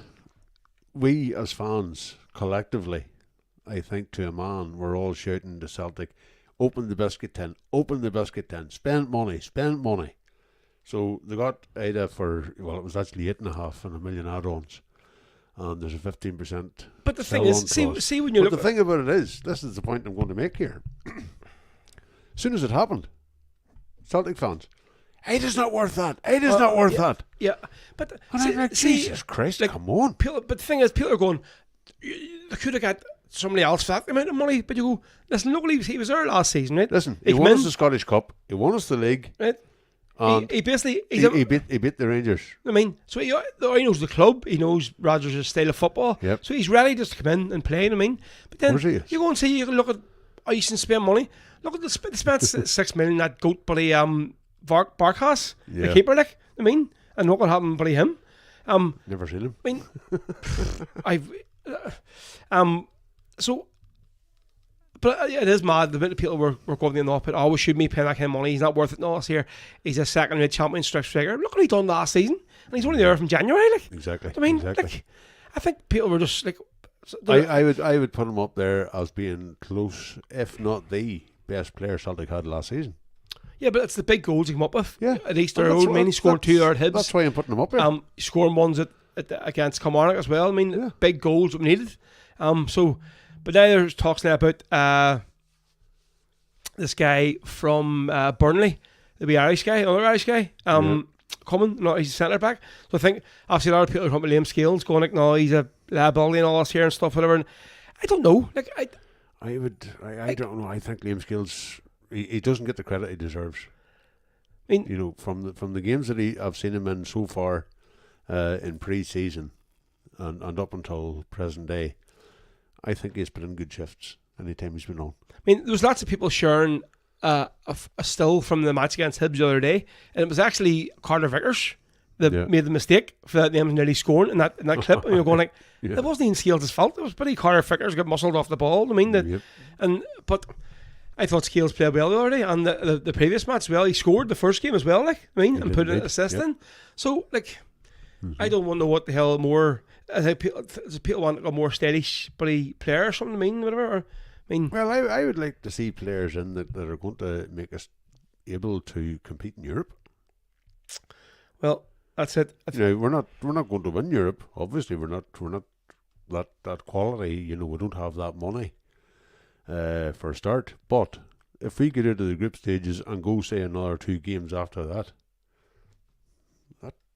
we as fans collectively, I think to a man, we're all shouting to Celtic, open the biscuit tin, spend money. So they got Ada for, well, it was actually 8.5 and $1 million add-ons. And there's a 15%. But the thing is, see when you but look. the thing about it is, this is the point I'm going to make here. As soon as it happened, Celtic fans, Ada's not worth that. Ada's not worth that. Yeah, but And I'm like, Jesus Christ, like, come on. But the thing is, people are going, they could have got somebody else for that amount of money. But you go, listen, look, he was there last season, right? Listen, he he won us the Scottish Cup. He won us the league. Right. And He basically he beat the Rangers. I mean, so he knows the club. He knows Rodgers' style of football. Yep. So he's ready just to come in and play. I mean, but then Of course he is. you go and see. You can look at you can spend money. Look at they spent 6 million that goat buddy Barkas, the Yeah. keeper. Like, I mean, and look what happened buddy him. Never seen him. I mean, so. But it is mad. The bit of people were going in the off, but always should me paying that kind of money. He's not worth it. No, us here. He's a second-rate champion striker. Look what he done last season, and he's only there from January. Like, Exactly. I mean, exactly. like, I think people were just like. I would put him up there as being close, if not the best player Celtic had last season. Yeah, but it's the big goals he come up with. Yeah. At Easter And that's Road, I mean, he scored 2 there at Hibs. That's why I'm putting him up there. Scoring ones against Kilmarnock as well. I mean, Yeah. big goals that we needed. So, but now there's talks now about this guy from Burnley, the wee Irish guy, another Irish guy, coming. No, he's a centre back. So I think obviously a lot of people are talking about Liam Scales going like, no, he's a liability and all this here and stuff, whatever. And I don't know. Like I don't know. I think Liam Scales, he doesn't get the credit he deserves. I mean, You know, from the games that I've seen him in so far in pre-season, and up until present day, I think he's put in good shifts anytime he's been on. I mean, there was lots of people sharing a still from the match against Hibs the other day, and it was actually Carter Vickers that made the mistake for that them nearly scoring in that clip, and you're going like, it wasn't even Scales' fault. It was pretty Carter Vickers got muscled off the ball. I mean, but I thought Scales played well the other day, and the previous match as well. He scored the first game as well, like I mean, and put an assist in. So like, I don't know what the hell more. I think people want a more steady, buddy player or something. I mean, whatever. Or, well, I would like to see players in that are going to make us able to compete in Europe. Well, that's it. We're not going to win Europe. Obviously, we're not that quality. We don't have that money for a start. But if we get out of the group stages and go say another 2 games after that,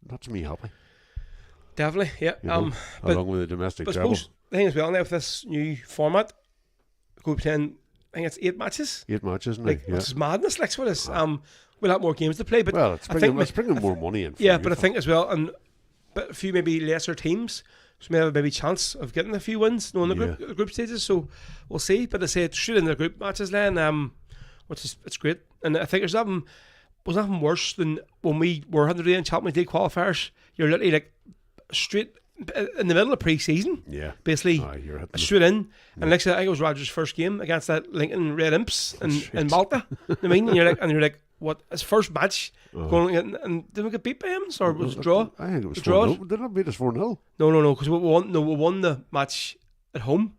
that's me happy. Definitely, yeah. Along with the domestic but travel. Suppose the thing as well now with this new format, go pretend I think it's 8 matches. 8 matches now, which is madness. Like what is we'll have more games to play, but it's bringing more money in. Yeah, but I think as well, but a few maybe lesser teams, so may have a maybe chance of getting a few wins, knowing the group stages. So we'll see. But I say it's straight in the group matches then, which is it's great. And I think there's nothing worse than when we were 100 in Champions League qualifiers. You're literally like straight in the middle of pre-season, basically straight in. And like I said, I think it was Rogers' first game against that Lincoln Red Imps in Malta. I mean, and you're like, what? His first match going and did we get beat by him, or was it a draw? I think it was 4-0. Did not beat us 4-0. No, because we won the match at home.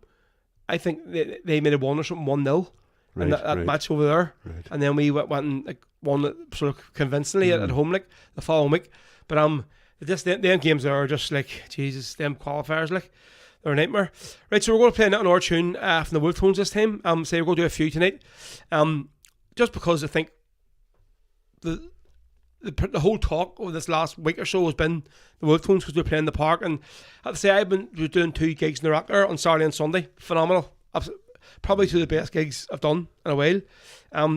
I think they made it 1 or something 1-0. And that match over there, and then we went and won it sort of convincingly at home like the following week. But them games are just like Jesus. Them qualifiers like they're a nightmare. Right, so we're going to play another tune from the Wolf Tones this time. So we're going to do a few tonight. Just because I think the whole talk over this last week or so has been the Wolf Tones because we're playing in the park, and I have to say we're doing 2 gigs in the Rock there on Saturday and Sunday. Phenomenal. Probably 2 of the best gigs I've done in a while.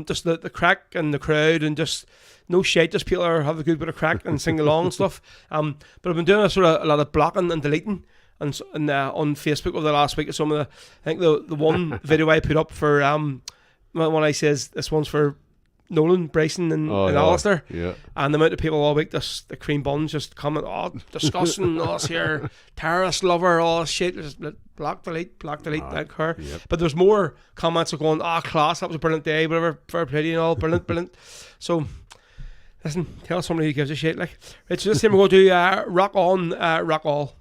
Just the crack and the crowd and just no shit, just people are have a good bit of crack and sing along and stuff. But I've been doing a lot of blocking and deleting and on Facebook over the last week. Some of I think the one video I put up for when I says this one's for Nolan, Bryson and Alistair. Yeah. And the amount of people all week, the cream buns just coming, discussing us here, terrorist lover, all this shit, just block, delete, that car. Yep. But there's more comments are going, class, that was a brilliant day, whatever, fair play and all, brilliant. So, listen, tell somebody who gives a shit. Like, right, so this time we're going to do Rock On, Rock All.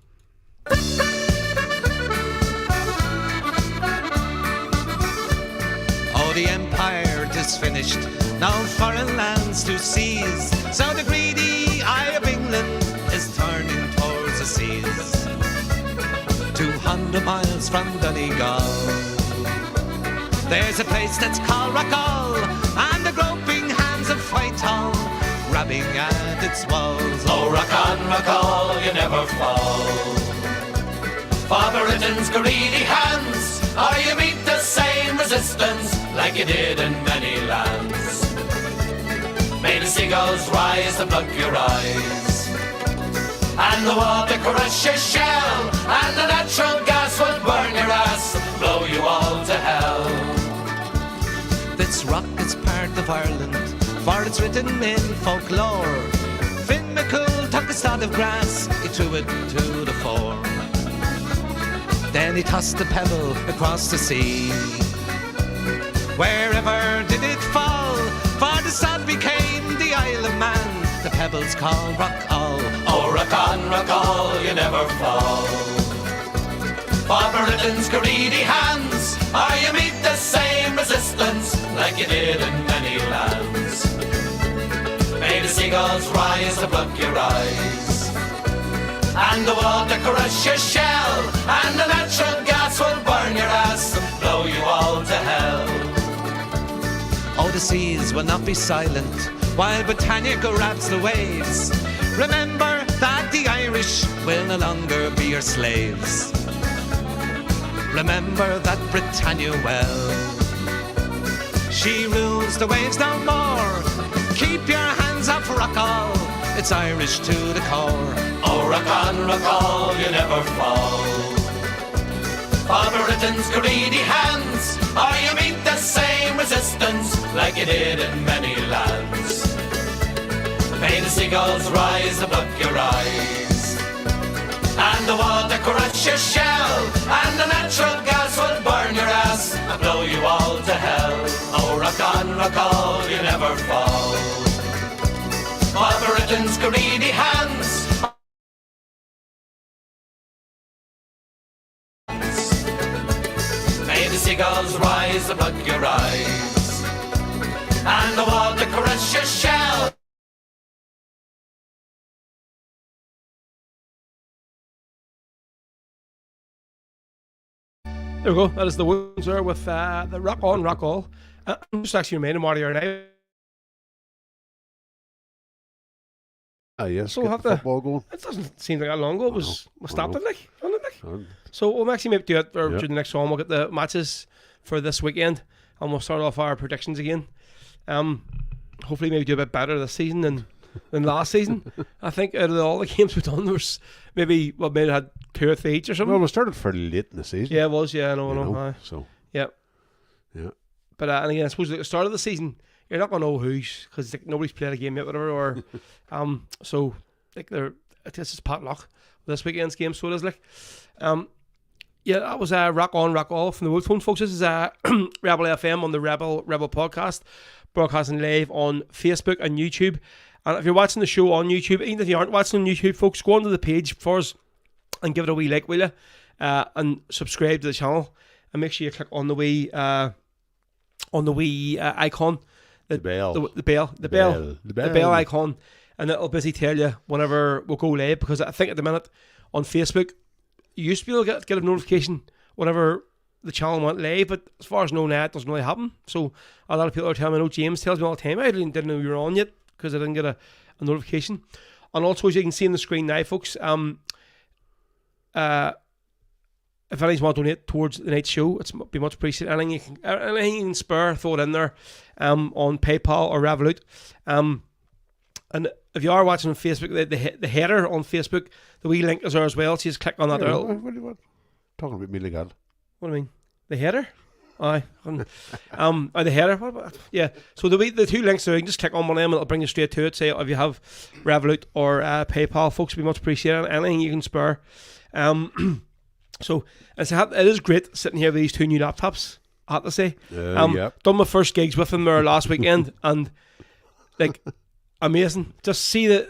Oh, the empire is finished. No foreign lands to seize, so the greedy eye of England is turning towards the seas. 200 miles from Donegal, there's a place that's called Rockall, and the groping hands of Whitehall rubbing at its walls. Oh, rock on, Rockall, you never fall. For Britain's greedy hands, or you meet the same resistance like you did in many lands. May the seagulls rise to plug your eyes, and the water crush your shell, and the natural gas will burn your ass, blow you all to hell. This rock is part of Ireland, for it's written in folklore. Finn McCool took a sod of grass, he threw it to the fore. Then he tossed the pebble across the sea. Wherever did it fall? For the sod became the Isle of Man. The pebbles called Rockall. Oh, rock on, Rockall, you never fall. For Britain's greedy hands, or you meet the same resistance like you did in many lands. May the seagulls rise to pluck your eyes, and the water crush your shell, and the natural gas will burn your ass and blow you all to hell. Oh, the seas will not be silent while Britannia grabs the waves. Remember that the Irish will no longer be your slaves. Remember that Britannia well, she rules the waves no more. Keep your hands off Rockall, it's Irish to the core. Oh, rock on, you never fall. For Britain's greedy hands, or you meet the same resistance like you did in many lands. May the seagulls rise above your eyes, and the water crush your shell, and the natural gas will burn your ass and blow you all to hell. Oh, rock on, you never fall. For Britain's greedy hands, may the seagulls rise above your eyes, and the water crush your shell. There we go. That is the Wounds there with the Rock On, Rock All. I'm just actually reminding Marty or now. Yes, So get have the to- football going. It doesn't seem like that long ago. It was we stopped know. it like, wasn't it, like? Done. So we'll actually maybe do it or Yep. during the next song. We'll get the matches for this weekend, and we'll start off our predictions again. Hopefully maybe do a bit better this season than last season. I think out of all the games we've done, there was maybe had 2 or 3 each or something. Well, we started fairly late in the season. Yeah, it was. Yeah, I know. you know, Aye. so Yeah. yeah. But and again, I suppose at the start of the season, you're not gonna know who's because like, nobody's played a game yet, whatever. Or so like this is potluck this weekend's game. So it is like, yeah, that was Rock On, Rock All from the Wolf Phone, folks. This is Rebel FM on the Rebel podcast, broadcasting live on Facebook and YouTube. And if you're watching the show on YouTube, even if you aren't watching on YouTube, folks, go onto the page for us and give it a wee like, will you? And subscribe to the channel, and make sure you click on the wee icon, The bell. the bell icon, and it'll basically tell you whenever we'll go live. Because I think at the minute on Facebook, you used to be able to get a notification whenever the channel went live, but as far as I know now, it doesn't really happen. So a lot of people are telling me, no, James tells me all the time, I didn't know you were on yet because I didn't get a notification. And also, as you can see on the screen now, folks, if anyone want to donate towards the night's show, it's be much appreciated. Anything you can spare, throw it in there on PayPal or Revolut. And if you are watching on Facebook, the header on Facebook, the wee link is there as well. So you just click on that. Yeah, what? Talking about me legal. What do you mean? The header? Aye. The header. What about, yeah. So the 2 links there, you can just click on one of them and it'll bring you straight to it. Say if you have Revolut or PayPal, folks, would be much appreciated. Anything you can spare. So it is great sitting here with these 2 new laptops, I have to say. Yep. Done my first gigs with them there last weekend, and like amazing. Just see that,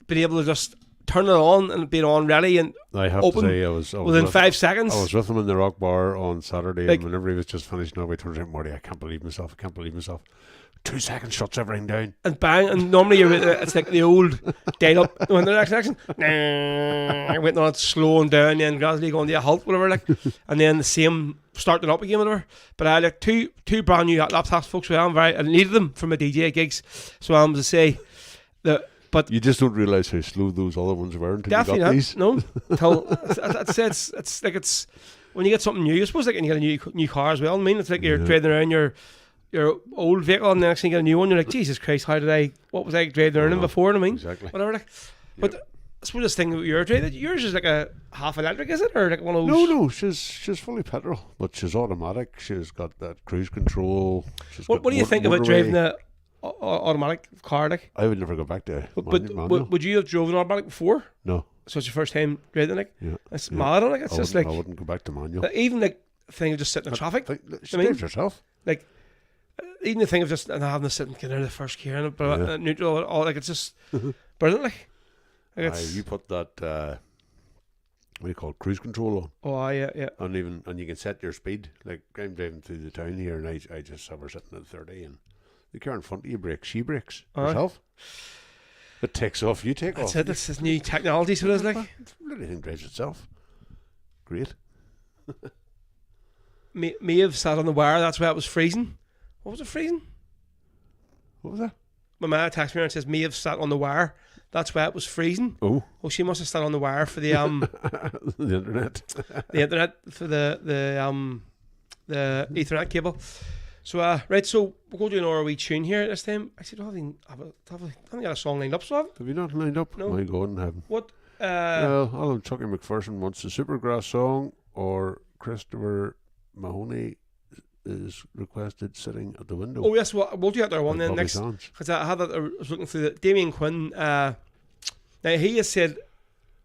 being able to just turn it on and being on ready and I have open to say, I was within with, 5 seconds. I was with him in the Rock Bar on Saturday, Like- and whenever he was just finishing up, I turned around, Marty, I can't believe myself. 2 seconds shuts everything down. And bang, and normally it's like the old dial up when the next action, waiting on it slowing down and gradually going to a halt, whatever, like, and then the same starting up again, whatever. But I had like two brand new laptops, folks. So I needed them for my DJ gigs. So I'm to say that, but You just don't realise how slow those other ones were until definitely you got not. these. No, I'd say it's like it's when you get something new. I suppose like when you get a new car as well. I mean, it's like you're driving around your old vehicle, and the next thing you get a new one, you're like, Jesus Christ, what was I driving around in before? I mean, Exactly. whatever. Like, but I suppose this thing that you're driving, yours is like a half electric, is it, or like one of those? No, she's fully petrol, but she's automatic. She's got that cruise control. What do you think about driving the automatic car? Like, I would never go back to but manual. would you have driven automatic before? No. So it's your first time driving, like? Yeah. It's yeah. mad, like it's I just wouldn't- like I wouldn't go back to manual. even like thing of just sitting in traffic. She I mean- drives herself. Like even the thing of just having to sit and get out of the first gear and but Yeah. neutral, all like it's just brilliant. Like it's You put that what do you call it, cruise control on, yeah. and you can set your speed. Like I'm driving through the town here, and I just have her sitting at 30, and the car in front of you brakes. She brakes herself. It takes off. You take That's off. it. This is new technology. So it is like Everything drives itself. Great. me have sat on the wire. That's why it was freezing. What was it freezing? What was that? My man texts me and says me have sat on the wire. That's why it was freezing. Oh, Well, she must have sat on the wire for the the internet. the internet for the Ethernet cable. So, right, so we'll go do another wee tune here this time. Actually, I haven't got a song lined up, so I haven't. Have you not lined up? No. My God in heaven. What? Well, Alan Chucky McPherson wants the Supergrass song, or Christopher Mahoney is requested Sitting at the Window. Oh, yes, well, we'll do that there one by then Bobby next. Sands. Because I had that, I was looking through that. Damien Quinn, now he has said,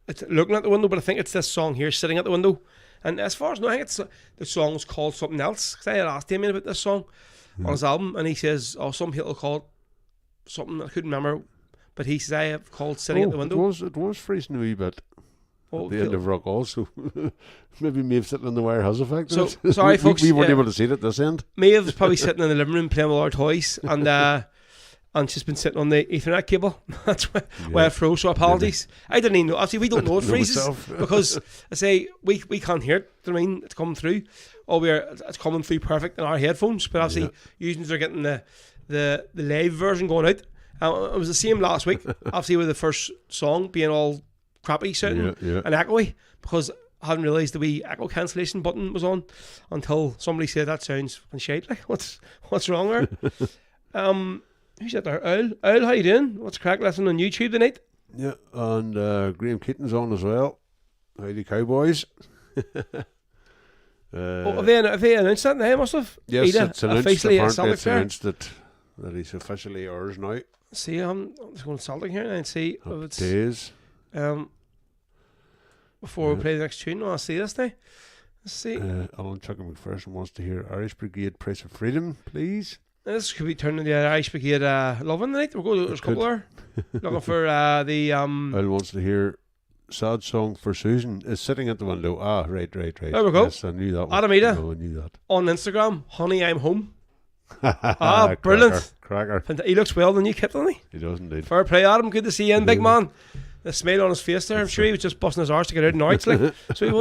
it's looking at the window, but I think it's this song here, Sitting at the Window. And as far as I know, I think it's the song's called something else. Because I had asked Damien about this song on his album, and he says, some people call it something I couldn't remember, but he says I have called Sitting at the Window. It was freezing a wee bit. Oh, At the end of Rock also. Maybe Maeve sitting in the wire has affected So, it. sorry, folks, We weren't able to see it at this end. Maeve's probably sitting in the living room playing with our toys, and she's been sitting on the Ethernet cable. That's where it froze, so apologies. I didn't even know. Actually, we don't know it freezes because I say we can't hear it. Do you know what I mean? It's coming through. It's coming through perfect in our headphones, but obviously users are getting the live version going out. It was the same last week, obviously with the first song being all crappy sounding and echoey, because I hadn't realised the wee echo cancellation button was on until somebody said that sounds fucking shite. Like, what's wrong there? Who's that there? Owl, how you doing? What's crack? Listening on YouTube tonight? Yeah, and Graham Keaton's on as well. Howdy Cowboys. Have they announced that? They must have. Yes, Ida, it's announced. officially a Apparently Celtic it's player. announced that he's officially ours now. See, I'm just going to Celtic here and see if it's Days. before we play the next tune. I'll see this now. Let's see. Alan Chucky McPherson wants to hear Irish Brigade Price of Freedom, please. This could be turning the Irish Brigade loving tonight. We'll go. There's a couple there looking for the Al wants to hear Sad Song for Susan is Sitting at the Window. Ah, right. There we go. Yes, I knew that one. Adam Ida. No, I knew that. on Instagram. Honey, I'm home. Cracker, Brilliant. Cracker. He looks well, the new kit, doesn't he? He does indeed. Fair play, Adam. Good to see you in, big man. The smile on his face there. I'm sure he was just busting his arse to get out of Norwich. Like. So he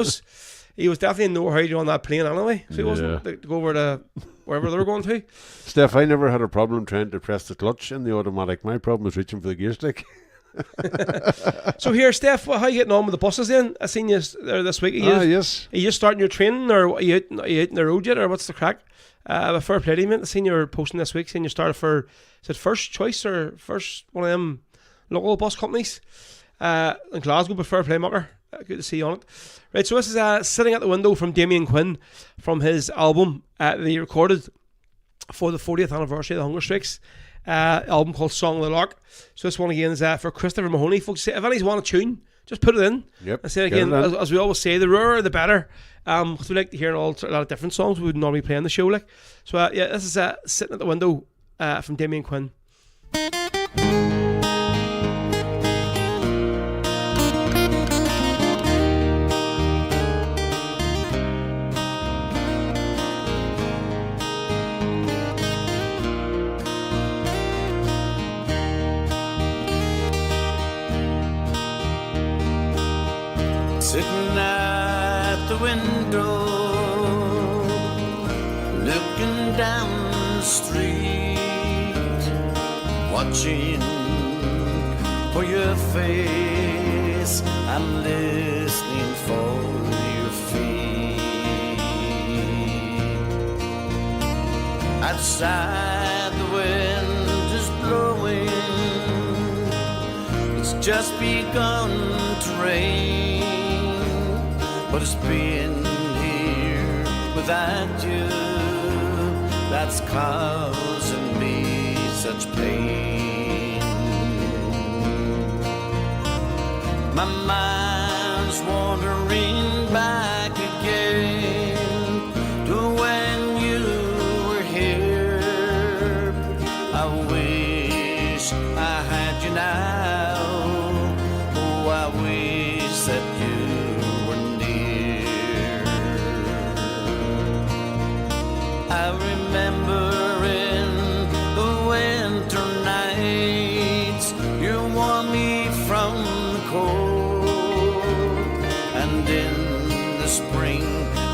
was definitely in no hurry on that plane anyway. So he wasn't to go over to wherever they were going to. Steph, I never had a problem trying to press the clutch in the automatic. My problem was reaching for the gear stick. So here, Steph, how are you getting on with the buses then? I seen you there this week. Yes. Are you just starting your training, or are you out in the road yet, or what's the crack? A fair play to you, mate. I seen you were posting this week saying you started for, is it First Choice or first one of them local bus companies in Glasgow, but fair play, mucker. Good to see you on it. Right, so this is Sitting at the Window from Damien Quinn from his album that he recorded for the 40th anniversary of the Hunger Strikes. Album called Song of the Lark. So this one again is for Christopher Mahoney. Folks, if anyone want a tune, just put it in. Yep. I say again, as we always say, the rarer the better. Because we like to hear a lot of different songs we would normally play on the show. Like, so yeah, this is Sitting at the Window from Damien Quinn. Sitting at the window, looking down the street, watching for your face and listening for your feet. Outside the wind is blowing, it's just begun to rain. But it's being here without you that's causing me such pain. My mind's wandering back again to when you were here. I wish I had you now. Oh, I wish that you I remember in the winter nights you warmed me from the cold, and in the spring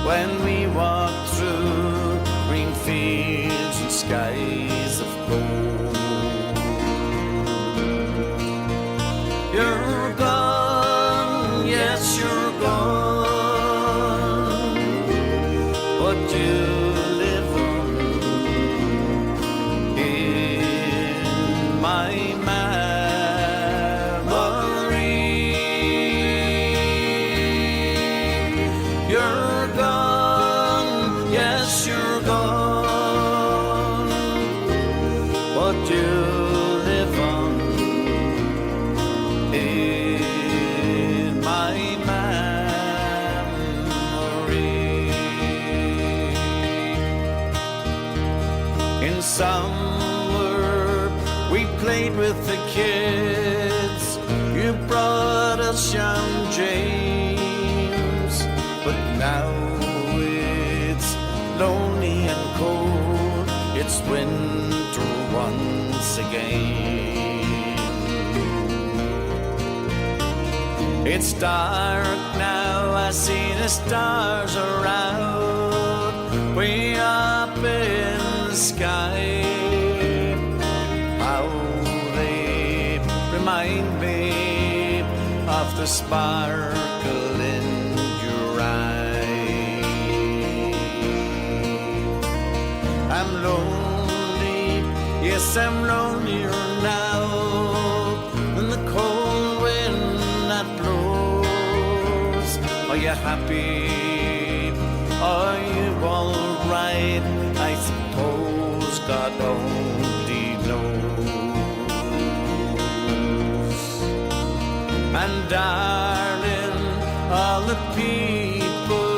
when we walked through green fields and skies of gold. You're gone, yes you're gone, but you live on You're gone, yes, you're gone, but you live on in my memory. In summer, we played with the kids. You brought us young James, but now it's lonely and cold. It's winter once again. It's dark now, I see the stars are out, way up in the sky. How they remind me of the sparkle in your eye. I'm lonely, yes, I'm lonelier now than the cold wind that blows. Are you happy? Are you alright? I suppose God only knows. And darling, all the people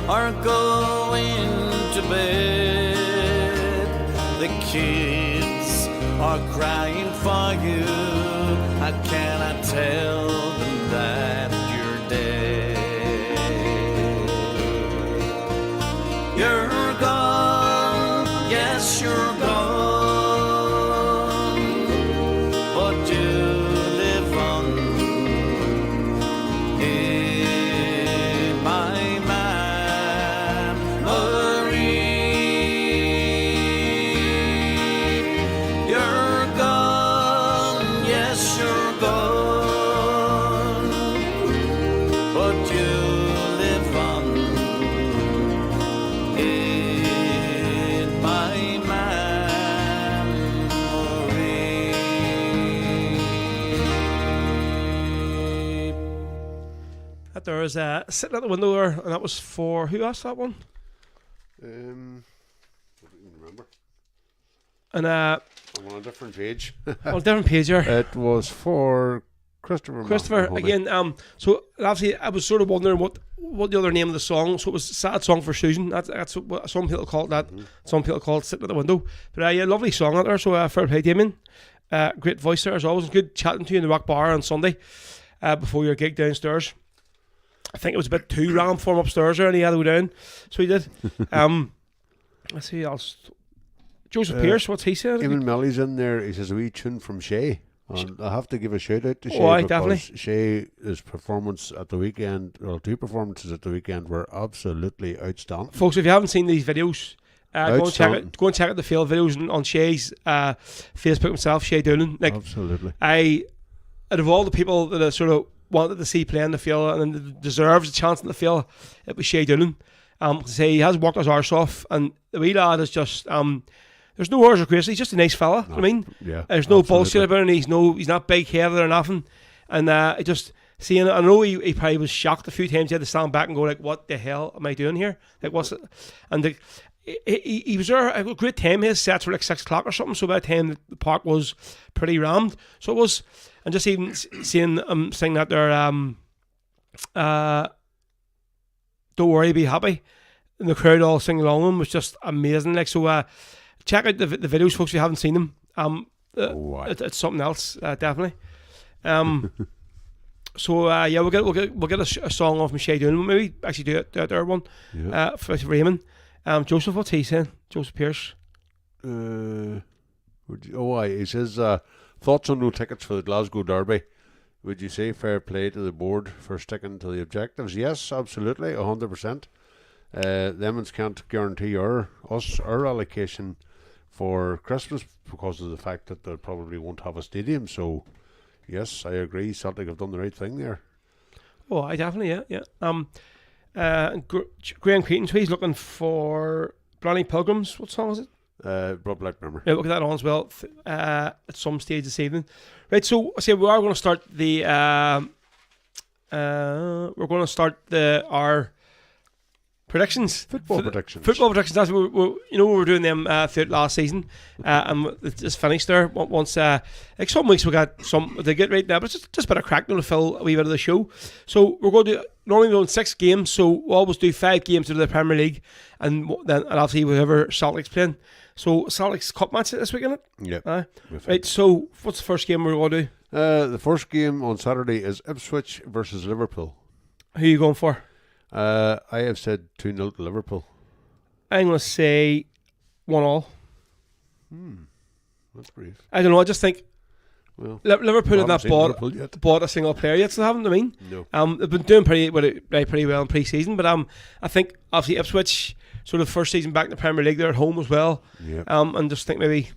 are going to bed. The kids are crying for you. I cannot tell them that you're dead. You're gone, yes, you're gone, but you live on in my memory. You're gone, yes, you're gone, but you live on in my memory. That there was sitting at the window there, and that was for who asked that one? I don't even remember. And I'm on a different page. on a different page here. It was for Christopher Christopher Mahoney. again. So obviously, I was sort of wondering what the other name of the song. So it was "Sad Song for Susan." That's what some people call it. That some people call it "Sitting at the Window." But yeah, lovely song out there. So fair play, Damien. Great voice there as always. Good chatting to you in the Rock Bar on Sunday before your gig downstairs. I think it was a bit too ram for him upstairs there, and he had to go down. So he did. Let's see who else. Joseph Pearce. What's he saying? Eamon Millie's in there. He says a wee tune from Shay. And I have to give a shout out to Shay aye, because definitely. Shay, his performance at the weekend, or two performances at the weekend, were absolutely outstanding. Folks, if you haven't seen these videos, go and check Outstanding. it. Go and check out the field videos on Shay's Facebook himself, Shay Doolan. Like Absolutely. out of all the people that I sort of wanted to see playing the field and deserves a chance in the field, it was Shay Doolan. Say he has worked his arse off, and the wee lad is just there's no words or grace. He's just a nice fella. I mean, Yeah, there's no absolutely. bullshit about him. He's not big headed or nothing. And I just seeing it, I know he probably was shocked a few times. He had to stand back and go like, "What the hell am I doing here? Like, what's it?" And he was there a great time. His sets were like 6 o'clock or something. So by the time the park was pretty rammed, so it was. And just even seeing him sing that there, "Don't Worry, Be Happy," and the crowd all singing along with him was just amazing. Like, so check out the videos, folks, if you haven't seen them. It's something else, definitely. So yeah, we'll get a song off Shay Doolan. We'll maybe actually do it there one. Yeah. For Raymond. Joseph, what's he saying? Joseph Pearce. He says thoughts on no tickets for the Glasgow Derby. Would you say fair play to the board for sticking to the objectives? Yes, absolutely, 100%. Them ones can't guarantee our allocation for Christmas because of the fact that they probably won't have a stadium. So, yes, I agree. Celtic have done the right thing there. Oh, I definitely, yeah. Graham Keaton, he's looking for Blarney Pilgrims. What song is it? Rob Blackburn. Yeah, we'll get that on as well at some stage this evening. Right, so I say we are going to start we're going to start our predictions. Football predictions. Football predictions. That's we were doing them throughout last season, and it's just finished there. Once like some weeks we got some to get right now, but it's just a bit of crack to fill a wee bit of the show. So we're going to normally we're doing 6 games, so we'll always do 5 games to the Premier League, and obviously whoever Celtic's playing. So Celtic's cup match this week, isn't it? Yeah. Right. So what's the first game we're going to do? The first game on Saturday is Ipswich versus Liverpool. Who are you going for? I have said 2-0 to Liverpool. I'm going to say 1-1. That's brief. I don't know. I just think Liverpool have not yet. bought a single player yet, so they haven't. I mean, No. they've been doing pretty well in pre-season, but I think obviously Ipswich, sort of first season back in the Premier League, they're at home as well. Yeah. And just think maybe.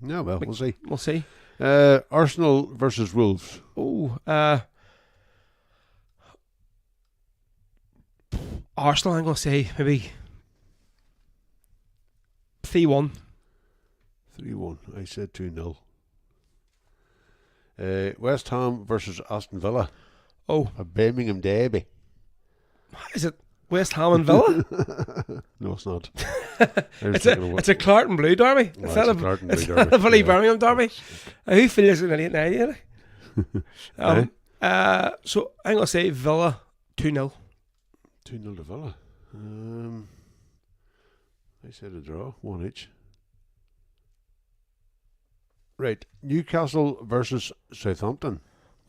No, well, we'll see. We'll see. Arsenal versus Wolves. Oh, Arsenal. I'm going to say maybe 3-1. 3-1. I said 2-0. West Ham versus Aston Villa. Oh, A Birmingham derby. is it West Ham and Villa? No, it's not. It's a Clarton Blue derby. Well, It's not it's a Clarton Blue it's derby, not a Valley yeah. Birmingham derby. Who feels an idiot now? So I'm going to say Villa 2-0. 2-0 to Villa. I said a draw. 1 each. Right. Newcastle versus Southampton.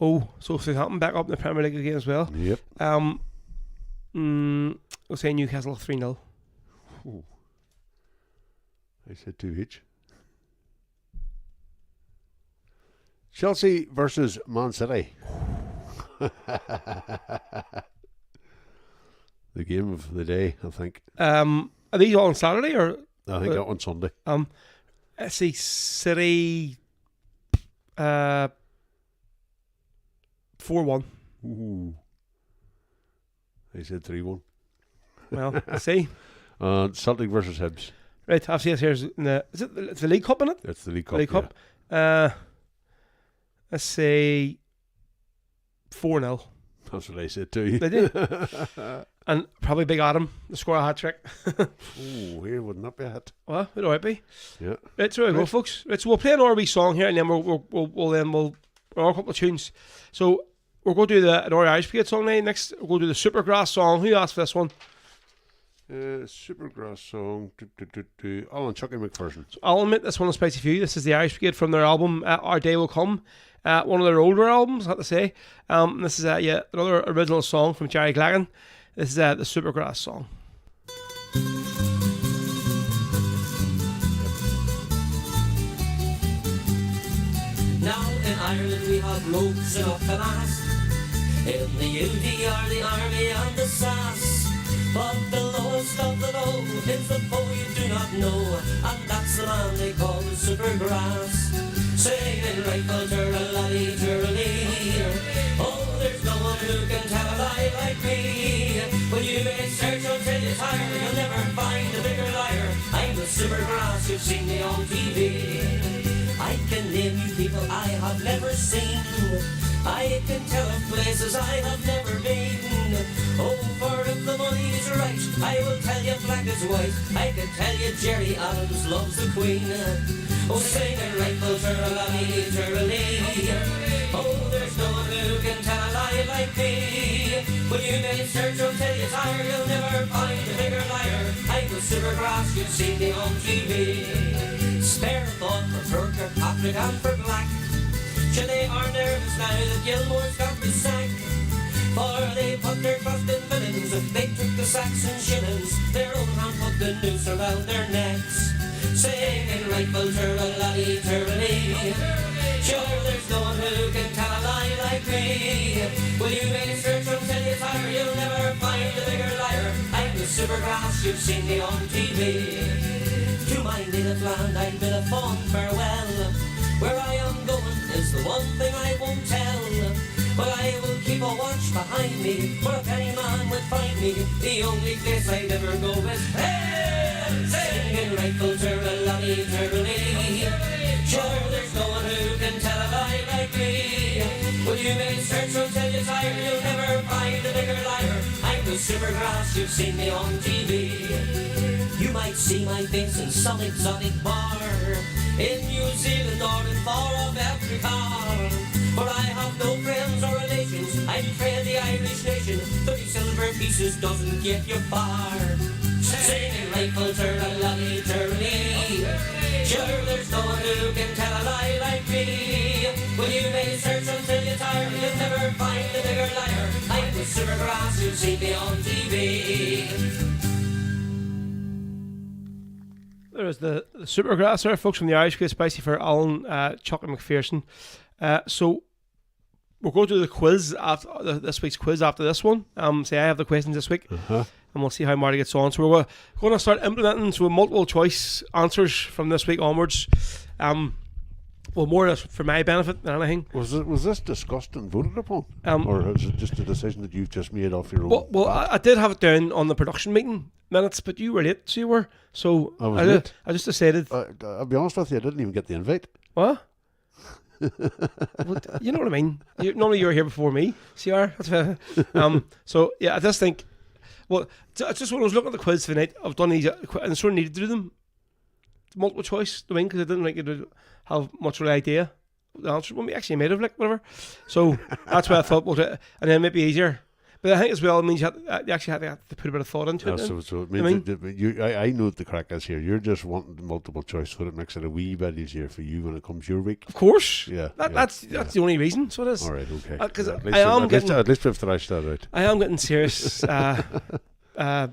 Oh, so Southampton back up in the Premier League again as well. Yep. I'll say Newcastle 3-0. Ooh. I said 2 each. Chelsea versus Man City. The game of the day, I think. Are these all on Saturday or? I think that one's Sunday. Let's see, City 4-1. Ooh. I said 3-1. Well, let's see. Celtic versus Hibs. Right, I've seen here's in the is it the League Cup in it? That's the League Cup. League Cup. Let's say 4-0. That's what I said too. They do. And probably Big Adam to score a hat trick. Oh, here wouldn't that be a hit? Well, it might be. Yeah. Right, so there we go, folks. Right, so we'll play an RB song here, and then we'll a couple of tunes. So we're going to do an Irish Brigade song now. Next, we're going to do the Supergrass song. Who asked for this one? Supergrass song. Alan Chucky McPherson. So I'll admit this one is spicy for you. This is the Irish Brigade from their album Our Day Will Come. One of their older albums, I have to say. This is another original song from Jerry Glagan. This is the Supergrass song. Now in Ireland we have roads enough to last. In the UDR, the Army and the SAS. But the lowest of the low is the foe you do not know, and that's the man they call the Supergrass. Singing rifle turalali turali. Oh, there's no one who can tell a lie like me. When you may search until you're tired, you'll never find a bigger liar. I'm the Supergrass, you've seen me on TV. I can name you people I have never seen. I can tell of places I have never been. Oh, for if the money's right, I will tell you black as white. I can tell you Jerry Adams loves the Queen. Oh, sing a rifle, turalali, turali. Oh, there's no one who can tell a lie like me. When you may search until you're tired, you'll never find a bigger liar. I'm the Supergrass, you've seen me on TV. Spare thought for Turk or Catholic and for Black. Sure, they are nervous now that Gilmore's got the sack. For they put their trust in villains. They took the sacks and shillings. Their own hand put the noose around their necks. Singing rifle turalali turali. Sure, there's no one who can tell a lie like me. Well, you may search until you're tired, you'll never find a bigger liar. I'm the Supergrass, you've seen me on TV. To my native land I bid a fond farewell. Where I am going is the one thing I won't tell. But I will keep a watch behind me, for if any man would find me, the only place I'd ever go is hell. Sing Singing rifle turtle-lolly, turtle-lee. Sure, there's no one who can tell a lie like me. Well, you may search until you're tired, you'll never find a bigger liar. I'm the Supergrass, you've seen me on TV. You might see my face in some exotic bar in New Zealand or in far off Africa. But I have no friends or relations, I betray the Irish nation. 30 silver pieces doesn't get you far. Singing rifle turtle-lolly, turtle-lee. Sure, there's no one who can tell a lie like me. Well, you may search until you're tired, you'll never find a bigger liar. I'm the Supergrass, you'll see me on TV. There's the Supergrass there, folks, from the Irish Great Spicy for Alan Chuck McPherson. So we'll go to the quiz after this week's quiz after this one. Say I have the questions this week, and we'll see how Marty gets on. So we're going to start implementing multiple choice answers from this week onwards. Well, more or less for my benefit than anything. Was this discussed and voted upon, or is it just a decision that you've just made off your own? Well, I did have it down on the production meeting minutes, but you were late, so you were. So I just decided. I'll be honest with you, I didn't even get the invite. What? Well, you know what I mean. Normally you're here before me, CR. That's fair. So yeah, I just think. Well, just when I was looking at the quiz tonight, I've done these, and I sort of needed to do them multiple choice. I mean, because I didn't like to have much of an idea the answer. Well, we actually made of whatever. So that's why I thought, well, and then it might be easier. But I think as well, it means you actually have to put a bit of thought into it. So it means I know what the crack is here. You're just wanting multiple choice, so it makes it a wee bit easier for you when it comes your week. Of course. Yeah. That's the only reason. So it is. All right. Okay. Because at least we've thrashed that out. I am getting serious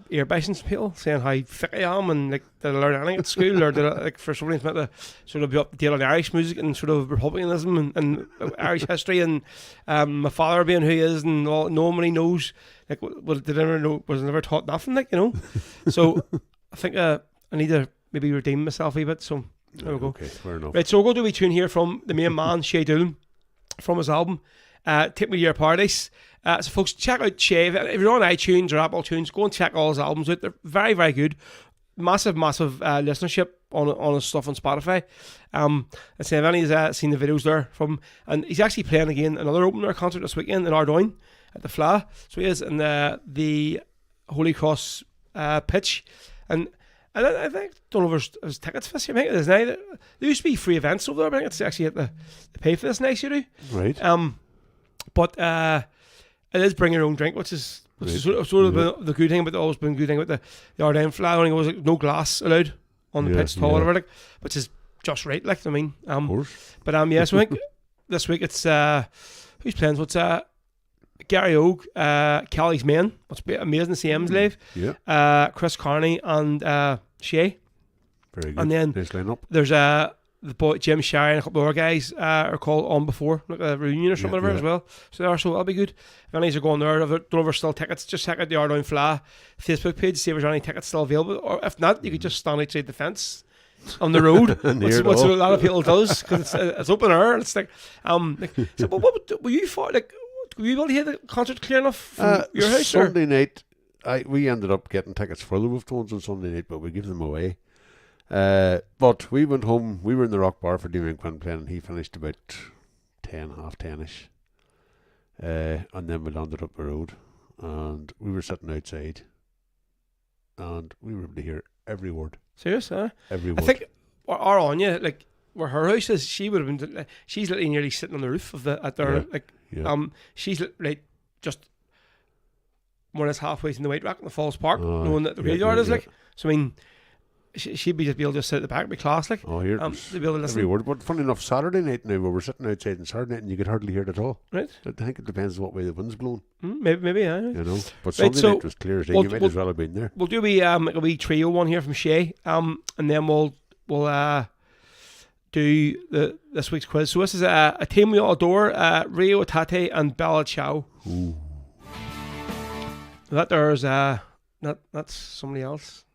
ear biting from people saying how thick I am and did I learn anything at school, or did I, for somebody meant to sort of be up to date on Irish music and sort of republicanism and Irish history, and my father being who he is and all, nobody knows did I never know, was never taught nothing so I think I need to maybe redeem myself a wee bit, so there we go. Okay, fair enough. Right, so we'll go to a wee tune here from the main man Shay Doolan from his album Take Me to Your Paradise. So folks, check out Shay. If you're on iTunes or Apple Tunes, go and check all his albums out. They're very, very good. Massive listenership on his stuff on Spotify. I say if anybody's seen the videos there from, and he's actually playing again another open air concert this weekend in Ardoyne at the Fla. So he is in the Holy Cross pitch, and I think, don't know if there's tickets for this year. I think there's now. There used to be free events over there, but I think it's actually at the pay for this next year. Right. But it is bring your own drink, which is sort of the good thing, but always been a good thing about the Ardennes Flag. Only was no glass allowed on the pitch at all, whatever, which is just right. I mean, of course. But yeah, so I think this week it's who's playing? So it's Gary Ogue, Kelly's Men, which would be amazing to see him live. Yeah. Chris Carney and Shay. Very good. And then nice lineup. There's the boy Jim Shire and a couple of other guys are called On Before, like a reunion or something as well. So that'll be good. If any of you are going there, if don't know if there's still tickets, just check out the Ardoyne Fla Facebook page, see if there's any tickets still available. Or if not, you could just stand outside the fence on the road, which a lot of people does, because it's open air. And it's so what were you for? Were you able to hear the concert clear enough from your house? Sunday night, we ended up getting tickets for the Wolf Tones on Sunday night, but we gave them away. But we went home. We were in the Rock Bar for Damien Quinn playing, and he finished about 10:30ish. And then we landed up the road, and we were sitting outside, and we were able to hear every word. Serious, huh? Every word. I think our Anya, where her house is, she would have been. She's literally nearly sitting on the roof of she's just more or less halfway in the White Rock in the Falls Park, knowing that the graveyard is So I mean, she'd be able to just sit at the back, it'd be class here to be able to listen. Every word. But funny enough, Saturday night now, we were sitting outside on Saturday night, and you could hardly hear it at all. Right. I think it depends what way the wind's blowing. Maybe, yeah. You know, but Sunday night was clear as day. You might as well have been there. We'll do a wee trio one here from Shay, and then we'll do this week's quiz. So this is a team we all adore, Rio Tate and Bella Ciao. Ooh. That there's that's somebody else.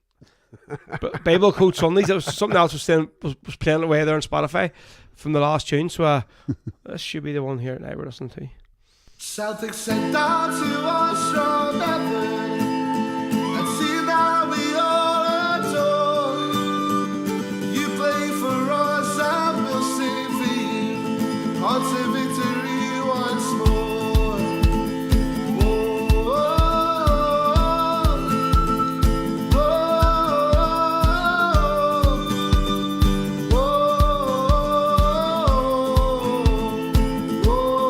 But Bible Code Sundays, that was something else was playing away there on Spotify from the last tune. So this should be the one here now we're listening to. Celtics sent down to us from heaven, and see now we all adore. hearts of victory once more. Whoa,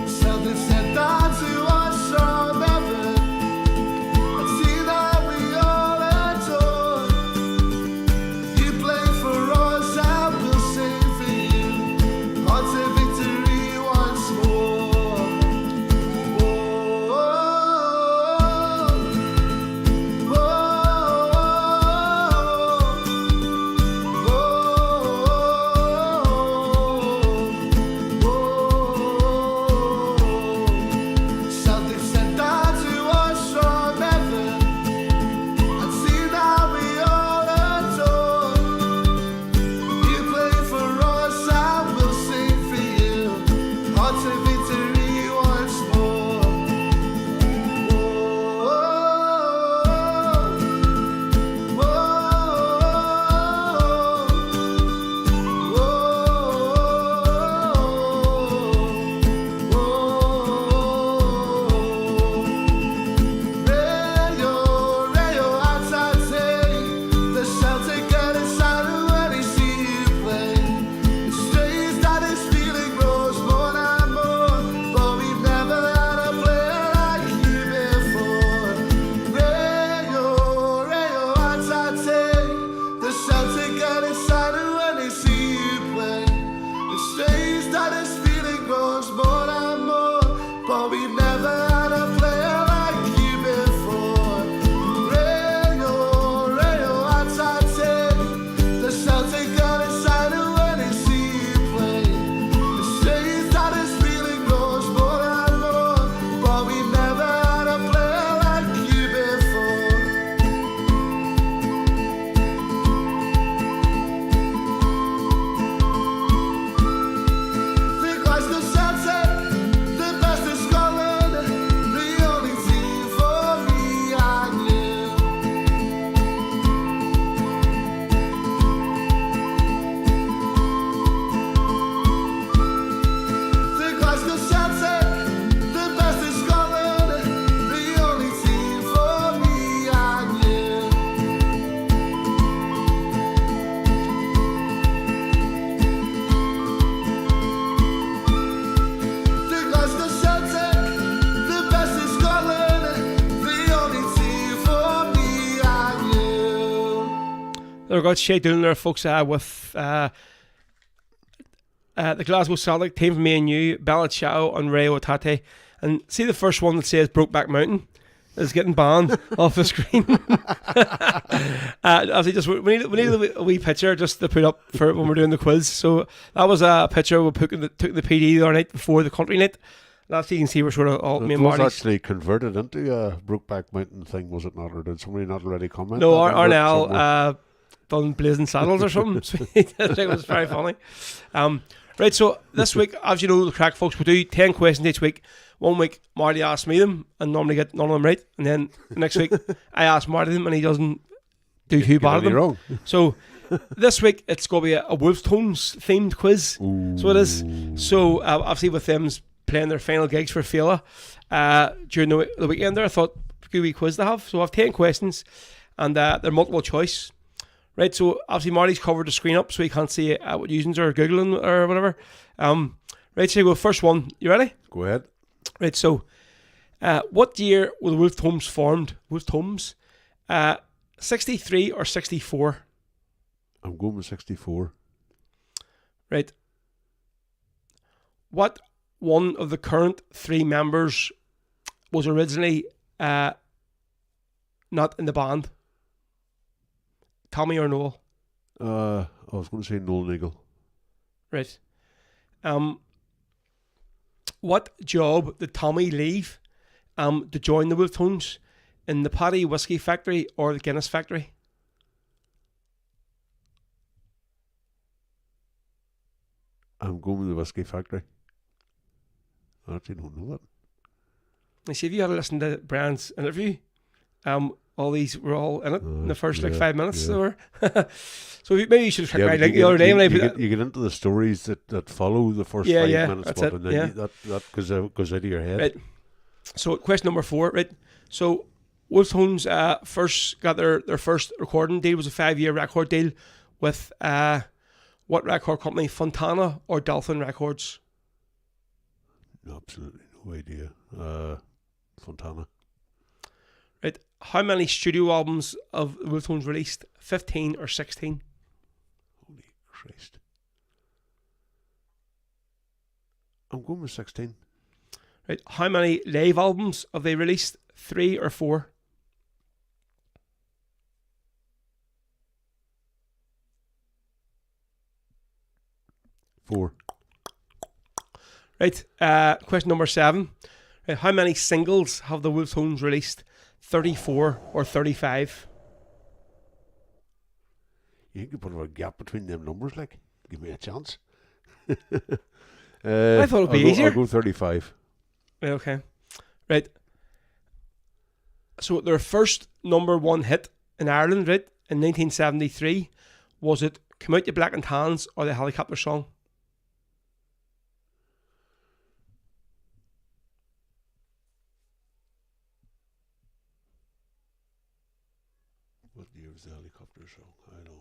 Celtic sent down to us from heaven. I see that we all adore. You play for us, I will sing for you. Hearts of victory once more. Whoa, Celtic sent down to us from heaven. And see now we all adore. You play for us, I will sing for you. Hearts of victory once more. Rayo, outside say the Celtic get excited when they see you play. It's strange that this feeling grows more and more, but we've never had a player like you before. Rayo, outside say the Celtic get excited when they see you play. It's strange that this feeling grows more and more, but we've never had a player like you before. Rayo, outside say the Celtic get excited when they see you play. It's strange that this feeling grows more and more, but we've never had a player like you before. Think like the Celtic, the best in Scotland, the only team for me and you. Think like the Celtic, the best in Scotland, the only team for me and you. Think like the Celtic, the best in Scotland, the only team for me and you. There we go, Shay Doolan there, folks, with the Glasgow Celtic team from me and you, Ballachao and Ray Otate. And see the first one that says Brokeback Mountain is getting banned off the screen. Obviously, just we need a wee picture just to put up for when we're doing the quiz. So that was a picture we took the PD the other night before the country night. That's you can see we're sort of all me It and was Marty's. actually converted into a Brokeback Mountain thing, was it not? Or did somebody not already comment? No, on it somewhere? Arnell done Blazing Saddles or something. So I think it was very funny. Right, so this week, as you know, the crack, folks, we do 10 questions each week. 1 week, Marty asks me them and normally get none of them right. And then the next week, I ask Marty them and he doesn't do too bad at them. Wrong. So this week, it's going to be a Wolves Tones themed quiz. Ooh. So it is. So obviously with them playing their final gigs for Fela during the weekend there, I thought a good wee quiz to have. So I have 10 questions and they're multiple choice. Right, so obviously Marty's covered the screen up so you can't see what users are Googling or whatever. Right, so you go first one. You ready? Go ahead. Right, so what year were the Wolf Tones formed? Wolf Tones? 63 or 64? I'm going with 64. Right. What one of the current 3 members was originally not in the band? Tommy or Noel? I was going to say Noel Eagle. Right. What job did Tommy leave to join the Wolf Tones? In the Paddy Whiskey Factory or the Guinness Factory? I'm going with the Whiskey Factory. I actually don't know that. You see, if you had to listen to Brian's interview, all these were all in it in the first like yeah, 5 minutes. yeah. They were. So maybe you should check my but link you the other get- day when I you put get, you get into the stories that follow the first Yeah, 5 yeah, minutes, that's but it, and then yeah. that goes out of your head. Right. So question number 4, right? So Wolftones first got their first recording deal was a 5-year record deal with what record company? Fontana or Dolphin Records? Absolutely no idea. Fontana. Right. How many studio albums of the Wolftones released? 15 or 16? Holy Christ. I'm going with 16. Right. How many live albums have they released? 3 or 4? 4. Right. Question number 7. Right. How many singles have the Wolftones released? 34 or 35? You could put a gap between them numbers, like. Give me a chance. I thought it'd be easier. I'll go 35. Right, okay. Right. So their first number 1 hit in Ireland, right, in 1973, was it Come Out You Black and Tans or the Helicopter Song? What year was the Helicopter Song? I don't.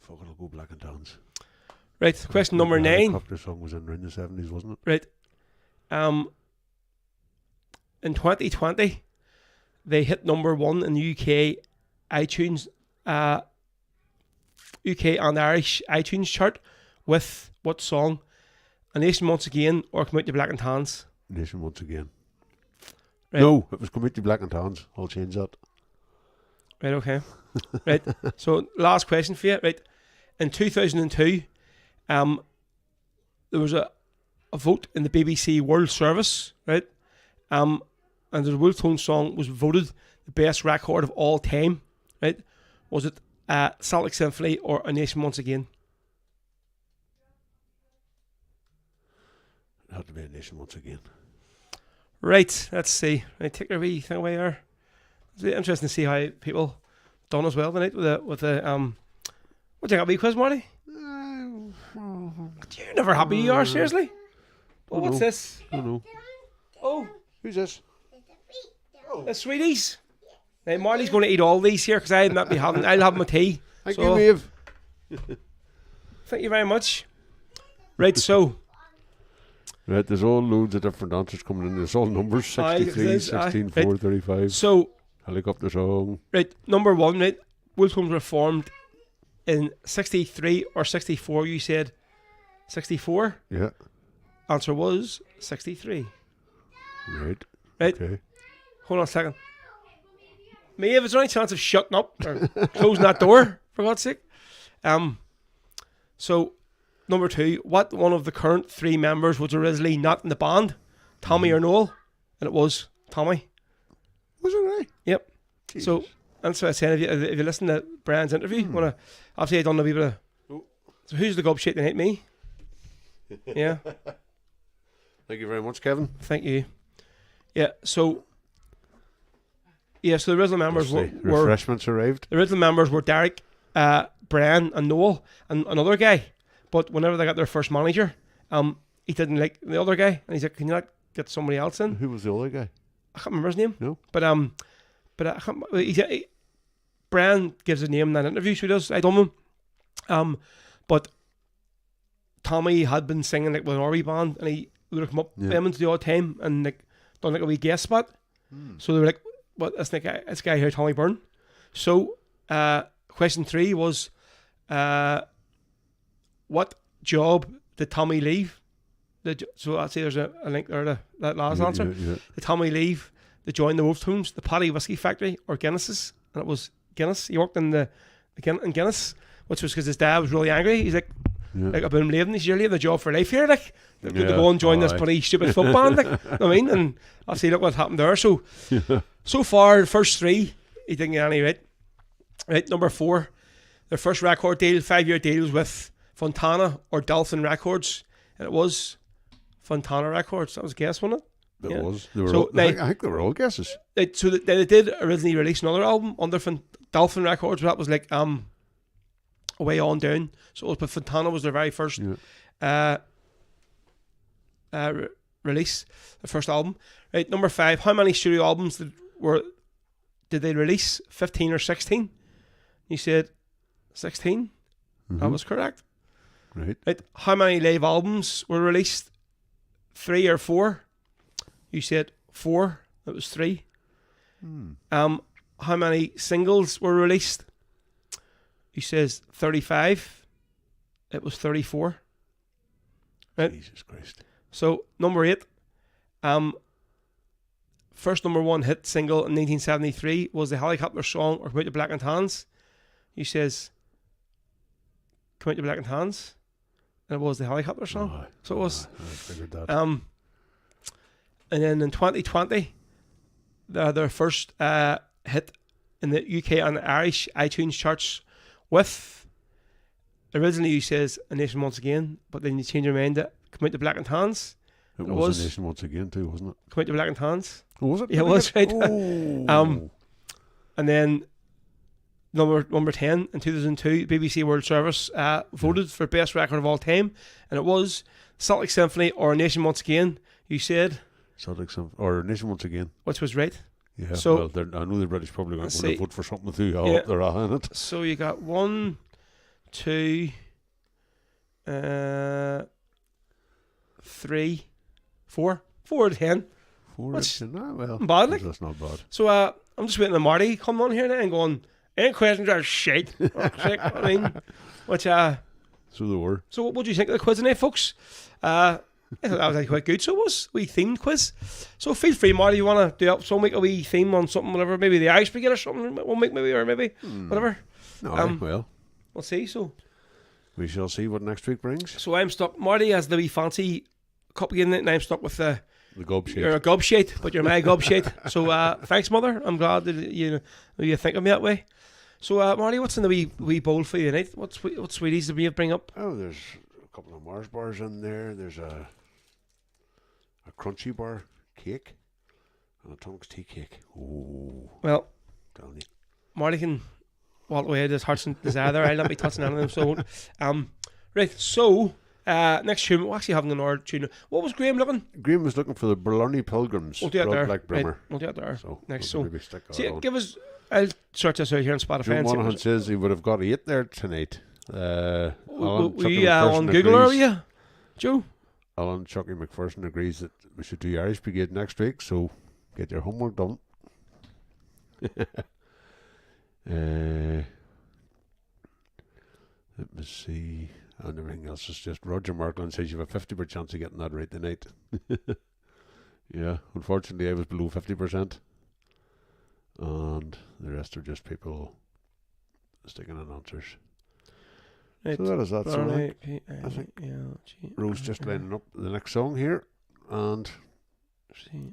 Fuck it, I'll go Black and Tans. Right, question number The 9. Helicopter Song was in around the 70s, wasn't it? Right. In 2020, they hit number 1 in the UK iTunes, UK and Irish iTunes chart with what song? A Nation Once Again or Come Out You Black and Tans? Nation Once Again. Right. No, it was Come Out You Black and Tans. I'll change that. Right, okay. Right. So last question for you. Right. In 2002, there was a vote in the BBC World Service, right? And the Wolftones song was voted the best record of all time, right? Was it Salt Lake Symphony or A Nation Once Again? It had to be A Nation Once Again. Right, let's see. Right, take your wee thing away there. It's really interesting to see how people done as well tonight with the what do you got, wee quiz, Marty? You never happy you are, seriously? Oh, what's this? I don't know. Oh, Who's this? the sweeties. Now, Marty's going to eat all these here because I'll not be having. I'll have my tea. Thank So, you, Maeve. Thank you very much. Right, so Right, there's all loads of different answers coming in. There's all numbers. Aye, 63, there's- aye, 16, right. 4, 35. so Helicopter Song. right, number 1, right. Wolftones were formed in 63 or 64. You said 64. Yeah. Answer was 63. Right. Right. Okay. Hold on a second. Maeve, is there any chance of shutting up or closing that door, for God's sake? So, number 2, what one of the current 3 members was originally not in the band? Tommy or Noel? And it was Tommy. Was it right? Yep. So, that's what I said. If you listen to Brian's interview, wanna obviously I done a wee bit of. So, who's the gob shit that hate me? Yeah. Thank you very much, Kevin. Thank you. Yeah. So the original members The were refreshments arrived. the original members were Derek, Brian, and Noel, and another guy. But whenever they got their first manager, he didn't like the other guy, and he's like, "Can you not get somebody else in?" Who was the other guy? I can't remember his name. No. But I can't, Brian gives a name in that interview. So he does. I don't know. But Tommy had been singing like with an RB band, and he would have come up Yeah. them into the odd time and like done like a wee guest spot. So they were like, "What? This guy here, Tommy Byrne." So, question 3 was, what job did Tommy leave? So I'd say there's a link there to that last answer. Yeah. Did Tommy leave to join the Wolftones, the Paddy Whiskey Factory, or Guinness's? And it was Guinness. He worked in in Guinness, which was because his dad was really angry. He's like, Yeah. I've been leaving this year, leaving the job for life here, like, to Yeah, go and join this aye. bloody stupid folk band, like, you know what I mean? And obviously, look what happened there. So, so far, the first 3, he didn't get any right. Right, number 4, their first record deal, 5-year deal was with Fontana or Dolphin Records, and it was Fontana Records. That was a guess, wasn't it? It Yeah. was. They were So all, I think they were all guesses. They did originally release another album under Dolphin Records, but that was like Way On Down. So it was, but Fontana was their very first release, the first album. Right, number 5. How many studio albums did they release? 15 or 16? You said 16. That was correct. Right. Right. How many live albums were released? 3 or 4? You said 4. It was 3. How many singles were released? You says 35. It was 34. Right. Jesus Christ. So number 8. First number 1 hit single in 1973 was the Helicopter song or Come Out the Blackened Hands. You says Come Out the Blackened Hands. And it was the Helicopter song. Oh, so it was. I figured that. And then in 2020, their first hit in the UK and Irish iTunes charts with, originally you says A Nation Once Again, but then you change your mind to Come Out the Blackened Hands. It was A Nation Once Again too, wasn't it? Come Out the Blackened Hands. Oh, was it? Yeah, it was, right. Oh. And then number 10 in 2002, BBC World Service voted for best record of all time, and it was Celtic Symphony or A Nation Once Again. You said Celtic Symphony or A Nation Once Again. which was right. Yeah. So- well, I know the British probably aren't Let's going see. to vote for something too high Yeah. up there, isn't it? So you got 1, 2, 3, 4 out of 10. Four. What's- Well, bad, like? that's not bad. So I'm just waiting on Marty coming on here now and going, any questions are shite. Fuck's sake, I mean, which So they were. so what do you think of the quiz tonight, folks? I thought that was actually quite good. So it was a wee themed quiz. So feel free, Marty, you want to do some week a wee theme on something, whatever, maybe the Irish Brigade or something one week, maybe, or maybe whatever. No, well, We'll see. So we shall see what next week brings. so I'm stuck. Marty has the wee fancy cup again, and I'm stuck with the. The gob sheet. You're a gob shite, but you're my gob shite. So thanks, mother. I'm glad that you think of me that way. So Marty, what's in the wee bowl for you tonight? What sweeties did we bring up? Oh, there's a couple of Mars bars in there. There's a crunchy bar cake and a Tonks tea cake. Oh, Well, telling you. Marty can walk away at his heart's desire there. I'll not be touching any of them, so I won't. Right, so next tune, we're actually having another tune. What was Graham looking? Graham was looking for the Blarney Pilgrims. We'll do it Blood there. Black Right, Brimmer. we'll do it there. So Next, we'll so maybe stick that see, on. give us. I'll search this out here on Spotify. Joe and see Monaghan what- says he would have got 8 there tonight. Were Chucky you on McPherson Google or were agrees- you, Joe? Alan Chucky McPherson agrees that we should do Irish Brigade next week, so get your homework done. Let me see. And everything else is just Roger Markland says you have a 50% chance of getting that right tonight. Yeah, unfortunately I was below 50%. And the rest are just people sticking in answers. Right. So that is that. So Blarney, I think P-I-L-G- Rose just lining up the next song here, and C-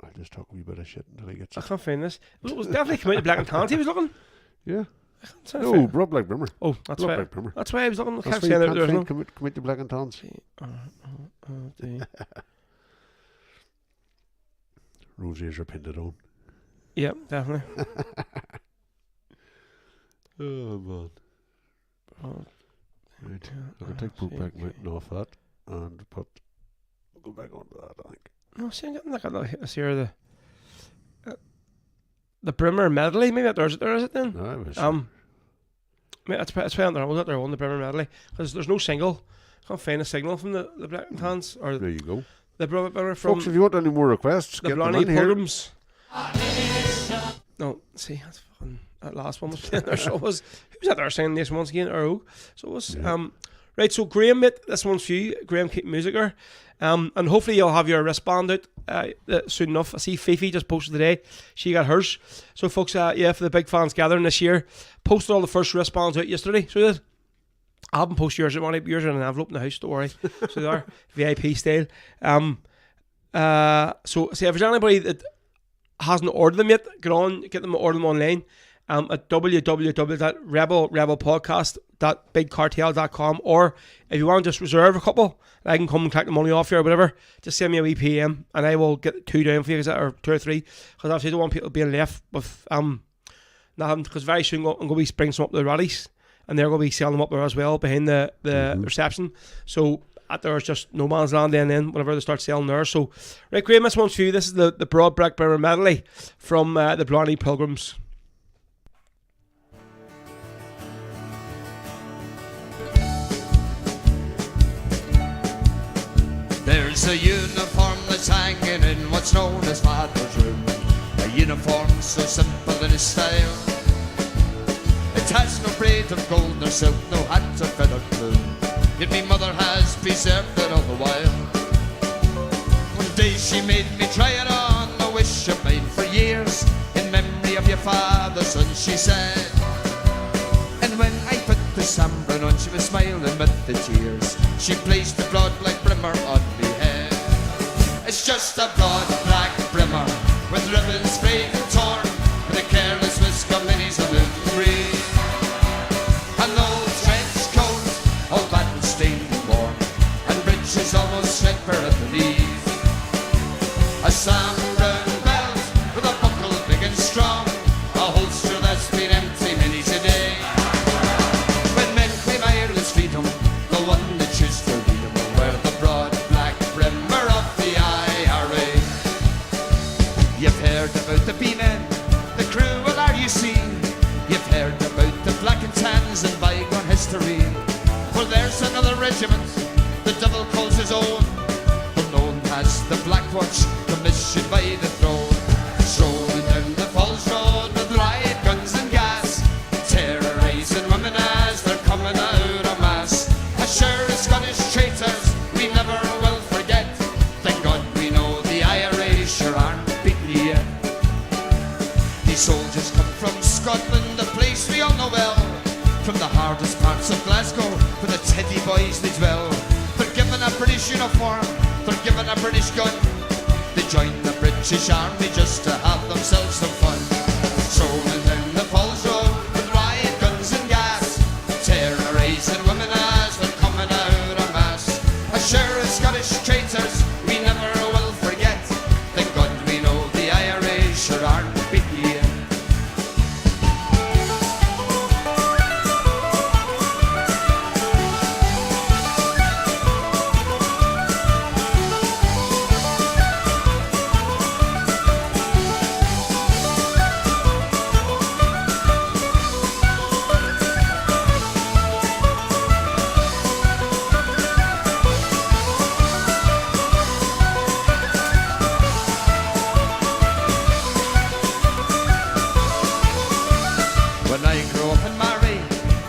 I'll just talk a wee bit of shit until he gets I it. can't find this. It was definitely Come Out the Black and Tans he was looking. Yeah. It's not No, fair. Blood Black Brimmer. Oh, that's Blood why. Black Brimmer. That's why I was looking. I That's kept why saying you that can't there's no. commit to Black and Tans. C-R-O-O-D. Rose ears are pinned on. Yeah, definitely. Oh man. Oh, Right. I can take Brokeback Mountain off that and put. I'll go back onto that, I think. no, see, I'm getting like a here the Brimmer medley. Maybe there is it then? No, I was. Mate, that's why I'm there. Was that there on the Brimmer medley? Because there's no single. Can't find a signal from the Black and Tans or there you go. the Brimmer from Folks, if you want any more requests, the get them Blarney in here. Pilgrims. No, see, that's fucking that last one was playing there. So it was who was that there saying this once again? Or who? So it was right. So Graham, mate, this one's for you. Graham, keep musicer, and hopefully you'll have your wristband out soon enough. I see Fifi just posted today; she got hers. So folks, yeah, for the big fans gathering this year, posted all the first wristbands out yesterday. So did. I haven't posted yours at one. Yours are in an envelope in the house. Don't worry. So they are VIP style. So see if there's anybody that hasn't ordered them yet, get them order them online. at www.rebelpodcast.bigcartel.com, or if you want to just reserve a couple, I can come and collect the money off you or whatever. Just send me a wee PM and I will get 2 down for you, or 2 or 3, because obviously I don't want people being left with nothing, because very soon I'm going to be bringing some up to the rallies and they're going to be selling them up there as well behind the reception. So there's just no man's land then whenever they start selling there. So right, Graham, this one's for you. This is the Broad Black Brimmer medley from the Blarney Pilgrims. There's a uniform that's hanging in what's known as Father's room. A uniform so simple in its style. It has no braid of gold nor silk, no hat or feathered plume. Yet me mother has preserved it all the while. One day she made me try it on, a wish of mine for years. In memory of your father, son, she said. And when I put the sambron on, she was smiling with the tears. She placed the broad black brimmer on me head. It's just a broad black brimmer with ribbons frayed and torn, with a careless whisk of minis of the breeze. An old trench coat, all battle stained and worn, and breeches almost slipper at the knees. A Sam Brown belt with a buckle big and strong, a holster that's been empty many a day. When men claim Ireland's freedom, the one that choose to lead them will wear the broad black brimmer of the IRA. You've heard about the B-men, the cruel RUC. You've heard about the black and tans and bygone history. Well, there's another regiment the devil calls his own, but known as the Black Watch, commissioned by the throne. Strolling down the Falls Road with riot guns and gas, terrorising women as they're coming out en masse. As sure as Scottish traitors we never will forget. Thank God we know the IRA sure aren't beaten yet. These soldiers come from Scotland, a place we all know well, from the hardest parts of Glasgow, where the Teddy boys they dwell. They're given a British uniform, they're given a British gun. They join the British Army just to have themselves some fun. Strolling down the Falls Road with riot guns and gas, terrorising women as they're coming out en masse. As sure as Scottish traitors we never will forget. Thank God we know the IRA sure aren't beaten yet. When I grow up and marry,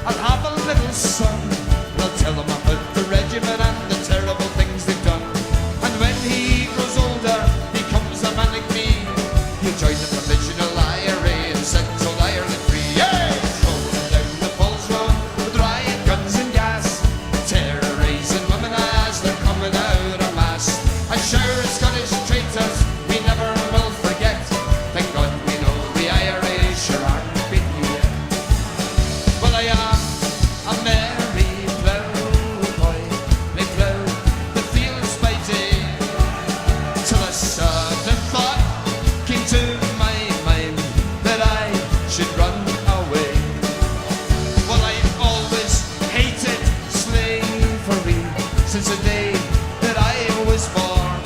I'll have a little son. I'll tell him about the regiment and the terrible things they've done. And when he grows older, he becomes a man like me. He'll join the provisional IRA and set all Ireland free. Yeah! Rolling down the Falls Road with riot guns and gas, terrorising women as they're coming out en masse. As sure as Scottish traitors we never will forget. Thank God we know the IRA sure aren't beaten yet. Well, I am a merry plough boy, may plough the fields by day, till a sudden thought came to my mind that I should run away. Well, I've always hated slavery since the day that I was born,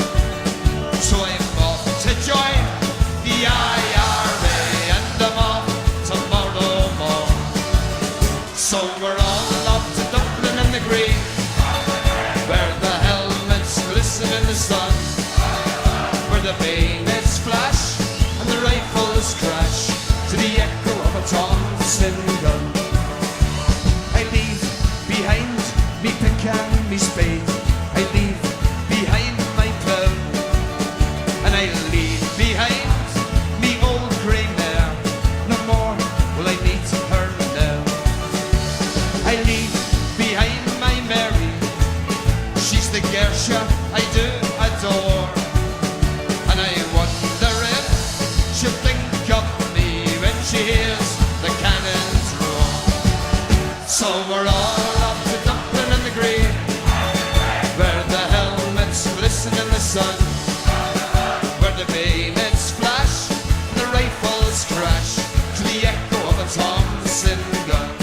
so I'm off to join the IRA and I'm off tomorrow morn. So we're all off to Dublin and the Green, where the helmets glisten in the sun, where the bayonets flash and the rifles crash to the echo of a Thompson gun. I leave behind me pick and me spade, I leave behind my plough, and I leave behind me old grey mare. No more will I meet her now. I leave behind my Mary, she's the Gersha I do adore, and I wonder if she'll think of me when she hears the So we're all up to Dublin in the green, where the helmets glisten in the sun, where the bayonets flash and the rifles crash to the echo of a Thompson gun.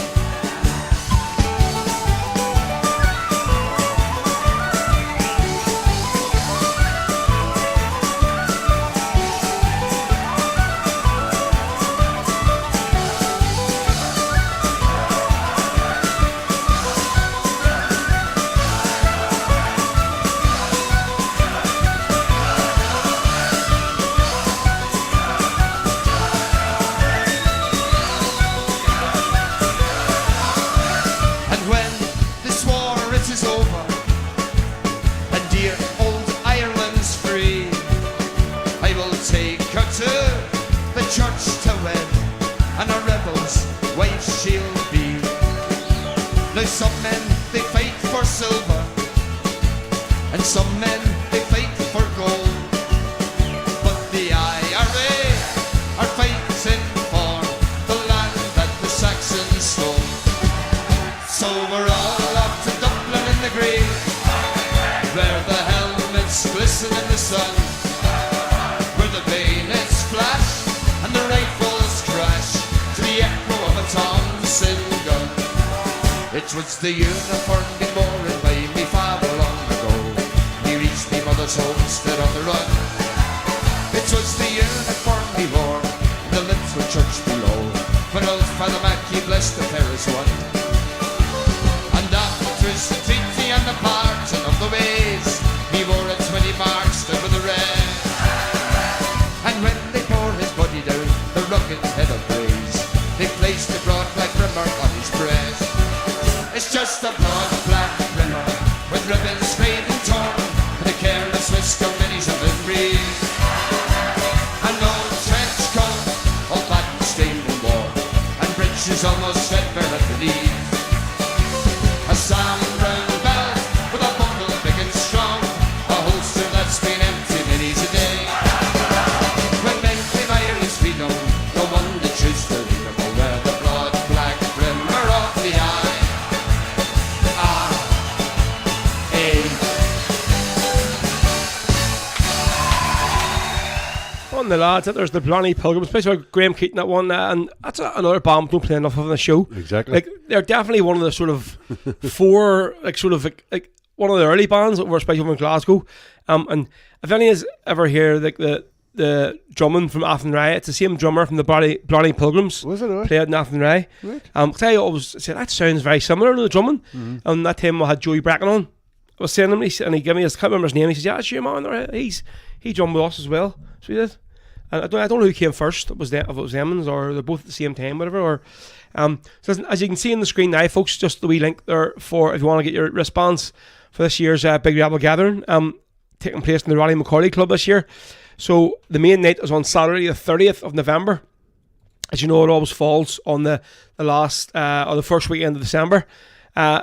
Some men, they fight for silver, and some men, they fight for gold. But the IRA are fighting for the land that the Saxons stole. So we're all up to Dublin in the green, where the helmets glisten in the sun, where the bayonets flash and the rifles crash to the echo of a Thompson gun. It was the uniform being worn by me father long ago. He reached me mother's homestead on the run. It was the uniform he wore, the little church below, when old Father Mackey blessed the Paris one. And after the treaty and the parting of the ways, he wore it when he marched over the red. And when they bore his body down the rugged head of praise, they placed the broad black brimmer on his breast. It's just a broad black brimmer with ribbons frayed and torn, and a careless whisk of minis of the breeze. An old trench coat, all fat and stained in war, and breeches almost threadbare at the knees. A Sam Brown belt with a buckle big and strong, a holster that's been empty minis a day. When men claim Irish freedom, no one that choose to lead them will wear the broad black brimmer off the eye. On the lads, there's the Blarney Pilgrims, especially Graham Keaton, that one, and that's another band we don't play enough of on the show. Exactly. Like, they're definitely one of the sort of four, like one of the early bands that were especially over in Glasgow. And if any is ever hear like the drumming from Athenry, it's the same drummer from the Blarney Pilgrims. Was it? Right? Played in Athenry. Right. I always said that sounds very similar to the drumming. Mm-hmm. And that time I had Joey Bracken on. I was saying him, and he gave me, I can't remember his name. He says, "Yeah, it's your man. He drummed with us as well." So he did. And I don't know who came first. It was if it was Emmons or they're both at the same time, whatever. Or so as you can see on the screen now, folks, just the wee link there for if you want to get your wristbands for this year's Big Rebel Gathering, taking place in the Roddy McCauley Club this year. So the main night is on Saturday, the 30th of November. As you know, it always falls on the last or the first weekend of December.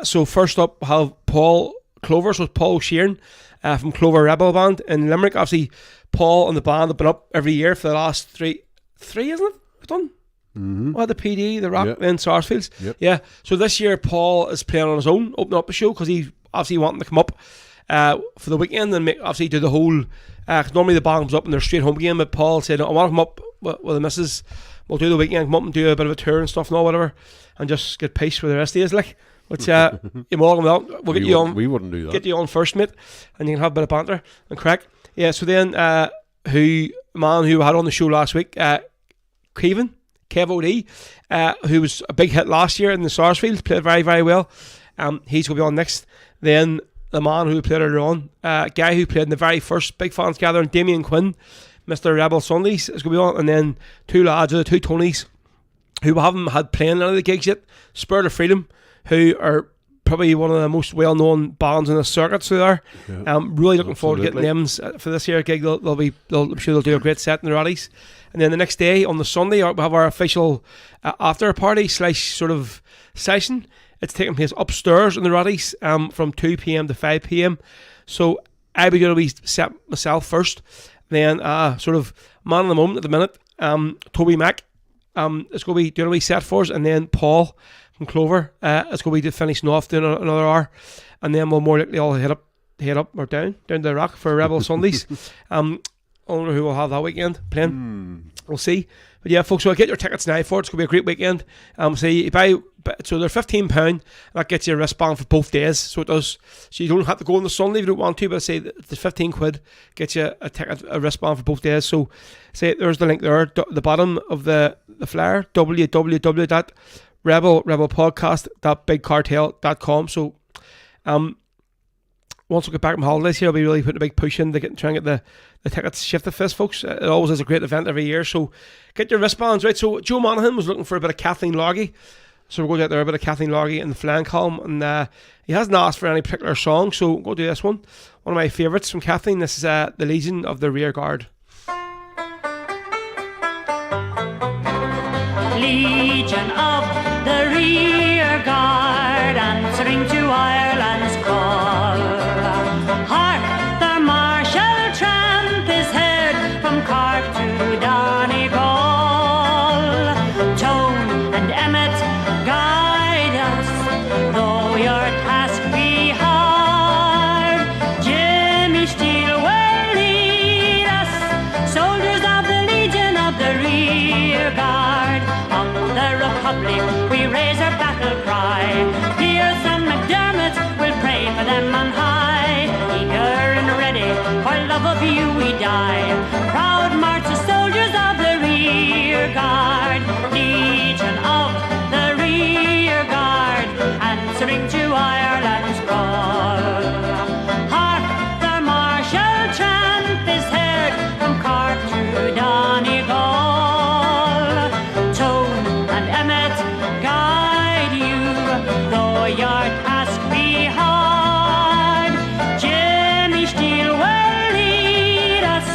So first up, we'll have Paul Clover, so it's Paul Sheeran from Clover Rebel Band in Limerick. Obviously, Paul and the band have been up every year for the last three, isn't it? We've done. Mm-hmm. Well, the PD, the Rock, yep. then Sarsfields. Yep. Yeah. So this year, Paul is playing on his own, opening up the show because he obviously wanting to come up for the weekend and obviously do the whole. Normally the band comes up and they're straight home again, but Paul said, "I want to come up with the missus. We'll do the weekend, come up and do a bit of a tour and stuff and all whatever, and just get peace with the rest of you." Like, which you're welcome out. We'll get you on. We wouldn't do that. Get you on first, mate, and you can have a bit of banter and crack. Yeah. So then, who we had on the show last week, Kev O.D., who was a big hit last year in the Sarsfields, played very, very well. He's going to be on next. Then the man who played earlier on, guy who played in the very first Big Fans Gathering, Damien Quinn, Mr. Rebel Sundays, is going to be on. And then two lads, the two Tonys, who haven't had playing any of the gigs yet, Spirit of Freedom, who are probably one of the most well-known bands in the circuit. So they are. Really looking forward to getting them for this year gig. I'm sure they'll do a great set in the Raddies. And then the next day, on the Sunday, we have our official after party / sort of session. It's taking place upstairs in the Raddies from 2 p.m. to 5 p.m. So I'll be doing a wee set myself first. Then sort of man of the moment at the minute, Toby Mac is going to be doing a wee set for us. And then Paul from Clover. It's going to be to finishing off doing another hour, and then we'll more likely all head up or down to the Rock for Rebel Sundays. I wonder who we'll have that weekend playing. We'll see. But yeah, folks, so get your tickets now for it. It's going to be a great weekend. So you buy, so they're £15, and that gets you a wristband for both days. So it does. So you don't have to go on the Sunday if you don't want to, but say the £15 gets you a ticket, a wristband for both days. So say there's the link there, the bottom of the flyer, www.rebelpodcast.bigcartel.com. So once we get back from holidays here, I'll be really putting a big push in to try and get the tickets shifted for this, folks. It always is a great event every year, so get your wristbands, right? So Joe Monaghan was looking for a bit of Kathleen Loggy, so we're going to get there a bit of Kathleen Loggy in the flying column, and he hasn't asked for any particular song, so we'll go do this one. One of my favourites from Kathleen. This is The Legion of the Rear Guard. Legion of the Rear Guard, answering to Ireland's call. Hark, the martial tramp is heard from Cork to Donegal. Tone and Emmet guide us, though your task be hard. Jimmy Steele will lead us, soldiers of the Legion of the Rear Guard. On the Republic we raise our battle cry. Pierce and McDermott will pray for them on high. Eager and ready, for love of you we die. Proud march the soldiers of the Rear Guard. Legion of the Rear Guard, answering to Ireland's call. Hark, the martial tramp is heard from Cork to Donegal. Tone and Emmet guide you, though your task be hard. Jimmy Steele will lead us,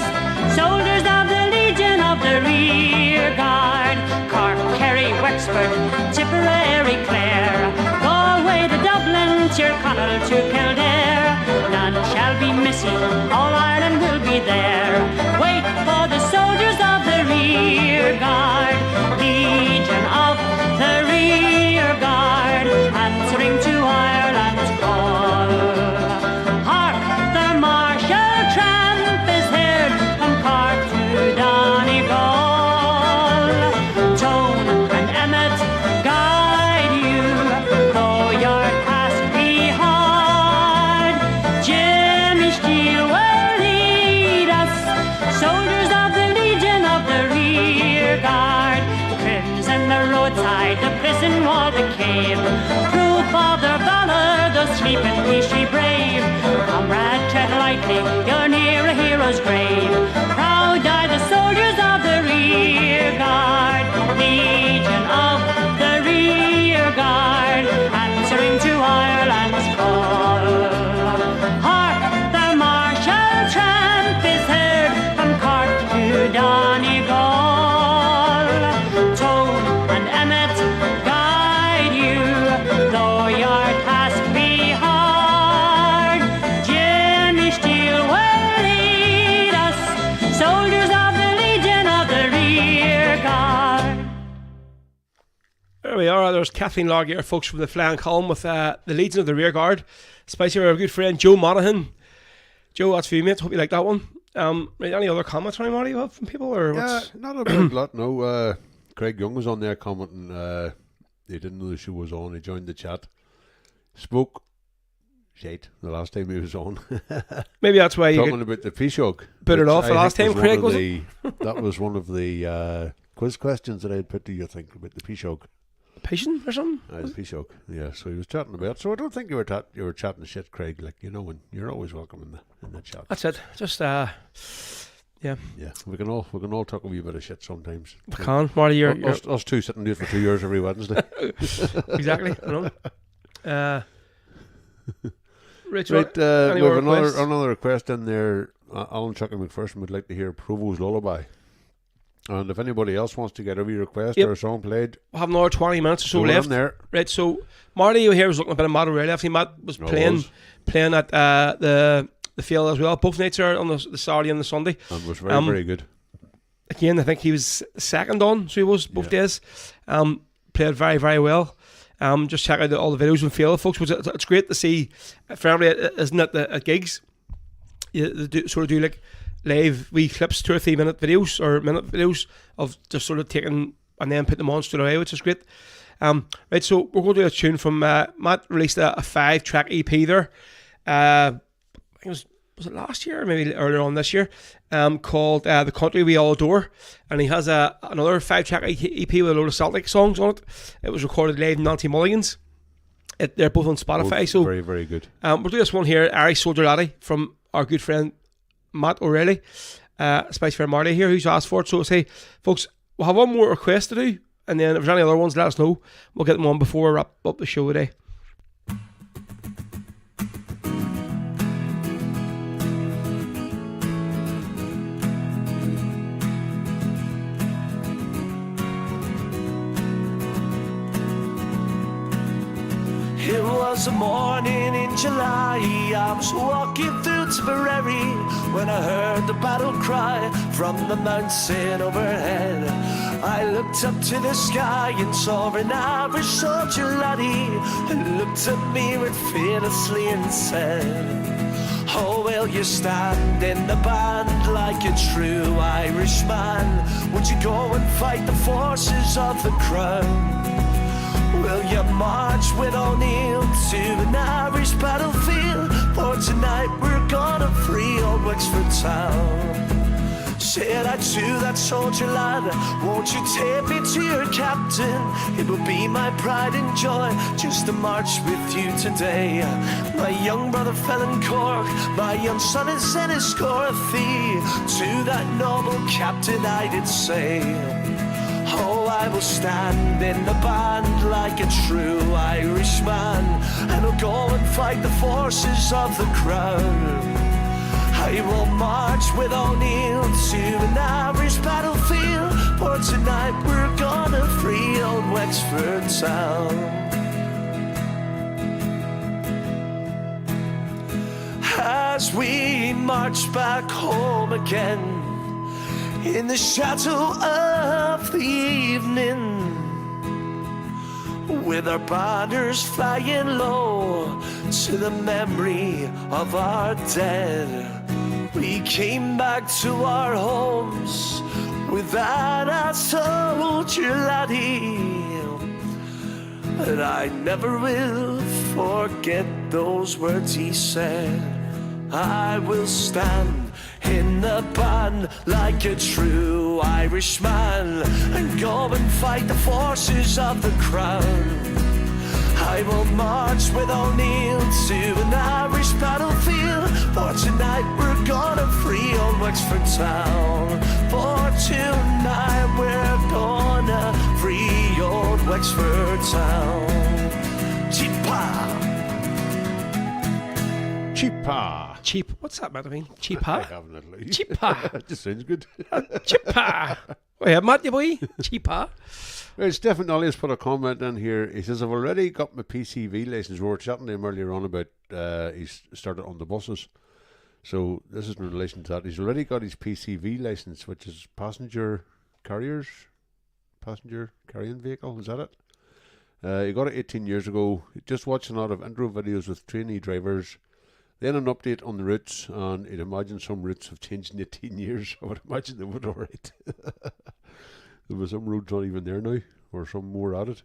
soldiers of the Legion of the Rear Guard. Cork, Kerry, Wexford, Tipperary, Clare, Galway to Dublin, Tyrconnell to Kildare. None shall be missing, all Ireland will be there. Wait for the soldiers of the Rear Guard. Legion of the Rear Guard, answering to Ireland's call. Hark, the martial tramp is heard from Cork to Donegal. Tone and Emmet guide you, though your task be hard. Jimmy Steele will lead us, soldiers of the Legion of the Rear Guard. Crimson the roadside, the prison wall, the cave, proof of their valour, the sleeping peachy brave. Comrade, tread lightly, you're near a hero's grave. Proud die the soldiers of the Rear Guard. Legion of the Rear Guard, answering to Ireland's call. Hark, the martial tramp is heard from Cork to Donegal. Tone and Emmet guide you, though your task be hard. Jimmy Steele will lead us, soldiers of the Legion of the Rear Guard. There we are. There's Kathleen Loggy here, folks, from the flying column with the Legion of the Rear Guard. Spicy, our good friend Joe Monaghan. Joe, that's for you, mate. Hope you like that one. Right, any other comments, Marty, you have from people? Or what's... Not a big lot, no. Craig Young was on there commenting. He didn't know the show was on. He joined the chat. Spoke shite the last time he was on. Maybe that's why you talking about the Pishog. Put it off the last time, Craig, was it? That was one of the quiz questions that I had put to you, I think, about the Pishog. Patient or something? The Pishog, yeah. So he was chatting about. So I don't think you were chatting shit, Craig. Like, you know, and you're always welcome in the chat. That's it. Just yeah. Yeah, we can all talk a wee bit of shit sometimes. We can, Marty. You're us two sitting there for 2 years every Wednesday. Exactly. I know. Rachel, right, we have another request in there. Alan Chucky McPherson would like to hear Provo's Lullaby. And if anybody else wants to get a wee request or a song played, we'll have another 20 minutes or so left. There. Right, so Marty here was looking a bit of Matt O'Reilly. Actually, Matt was playing at the field as well. Both nights are on the Saturday and the Sunday. And was very, very good. Again, I think he was second on, so he was both days. Played very, very well. Just check out all the videos and feel it, folks. It's great to see. For everybody that isn't at gigs, they do like live wee clips, 2 or 3 minute videos or minute videos of just sort of taking and then putting them on straight away, which is great. Right, so we're going to do a tune from Matt released a 5-track EP there. I think it was it last year or maybe earlier on this year, called The Country We All Adore, and he has another 5-track EP with a load of Celtic songs on it. It was recorded live in Nancy Mulligan's. They're both on Spotify. Both so very, very good. We'll do this one here, Irish Soldier Laddie, from our good friend Matt O'Reilly, Spice Fair Marty here, who's asked for it. So we'll say, folks, we'll have one more request to do, and then if there's any other ones, let us know. We'll get them on before we wrap up the show today. It was a morning in July, I was walking through Tipperary when I heard the battle cry from the mountain overhead. I looked up to the sky and saw an Irish soldier laddie who looked at me with fearlessly and said, "Oh, will you stand in the band like a true Irishman? Would you go and fight the forces of the crown? Will you march with O'Neill to an Irish battlefield? For tonight we're gonna free old Wexford town." Said I to that soldier lad, "Won't you take me to your captain? It will be my pride and joy just to march with you today. My young brother fell in Cork, my young son is in his Scorthy." To that noble captain I did say, "Oh, I will stand in the band like a true Irishman, and I'll go and fight the forces of the crown. I will march with O'Neill to an Irish battlefield, for tonight we're gonna free old Wexford town." As we march back home again, in the shadow of the evening, with our banners flying low to the memory of our dead, we came back to our homes without our soldier laddie. And I never will forget those words he said. "I will stand in the band like a true Irishman, and go and fight the forces of the crown. I will march with O'Neill to an Irish battlefield, for tonight we're gonna free old Wexford town. For tonight we're gonna free old Wexford town." Cheepa! Cheepa. Cheap. What's that, Matt? I mean, I cheaper. haven't a clue. Cheaper. It just sounds good. Cheaper. Oh yeah, Matt, you boy. Cheaper. Right, Stephen Nolly has put a comment in here. He says, "I've already got my PCV license." We were chatting to him earlier on about he's started on the buses. So this is in relation to that. He's already got his PCV license, which is passenger carrying vehicle. Is that it? He got it 18 years ago. Just watching a lot of intro videos with trainee drivers. Then an update on the routes, and he'd imagine some routes have changed in 18 years. I would imagine they would alright. There was some roads not even there now, or some more added.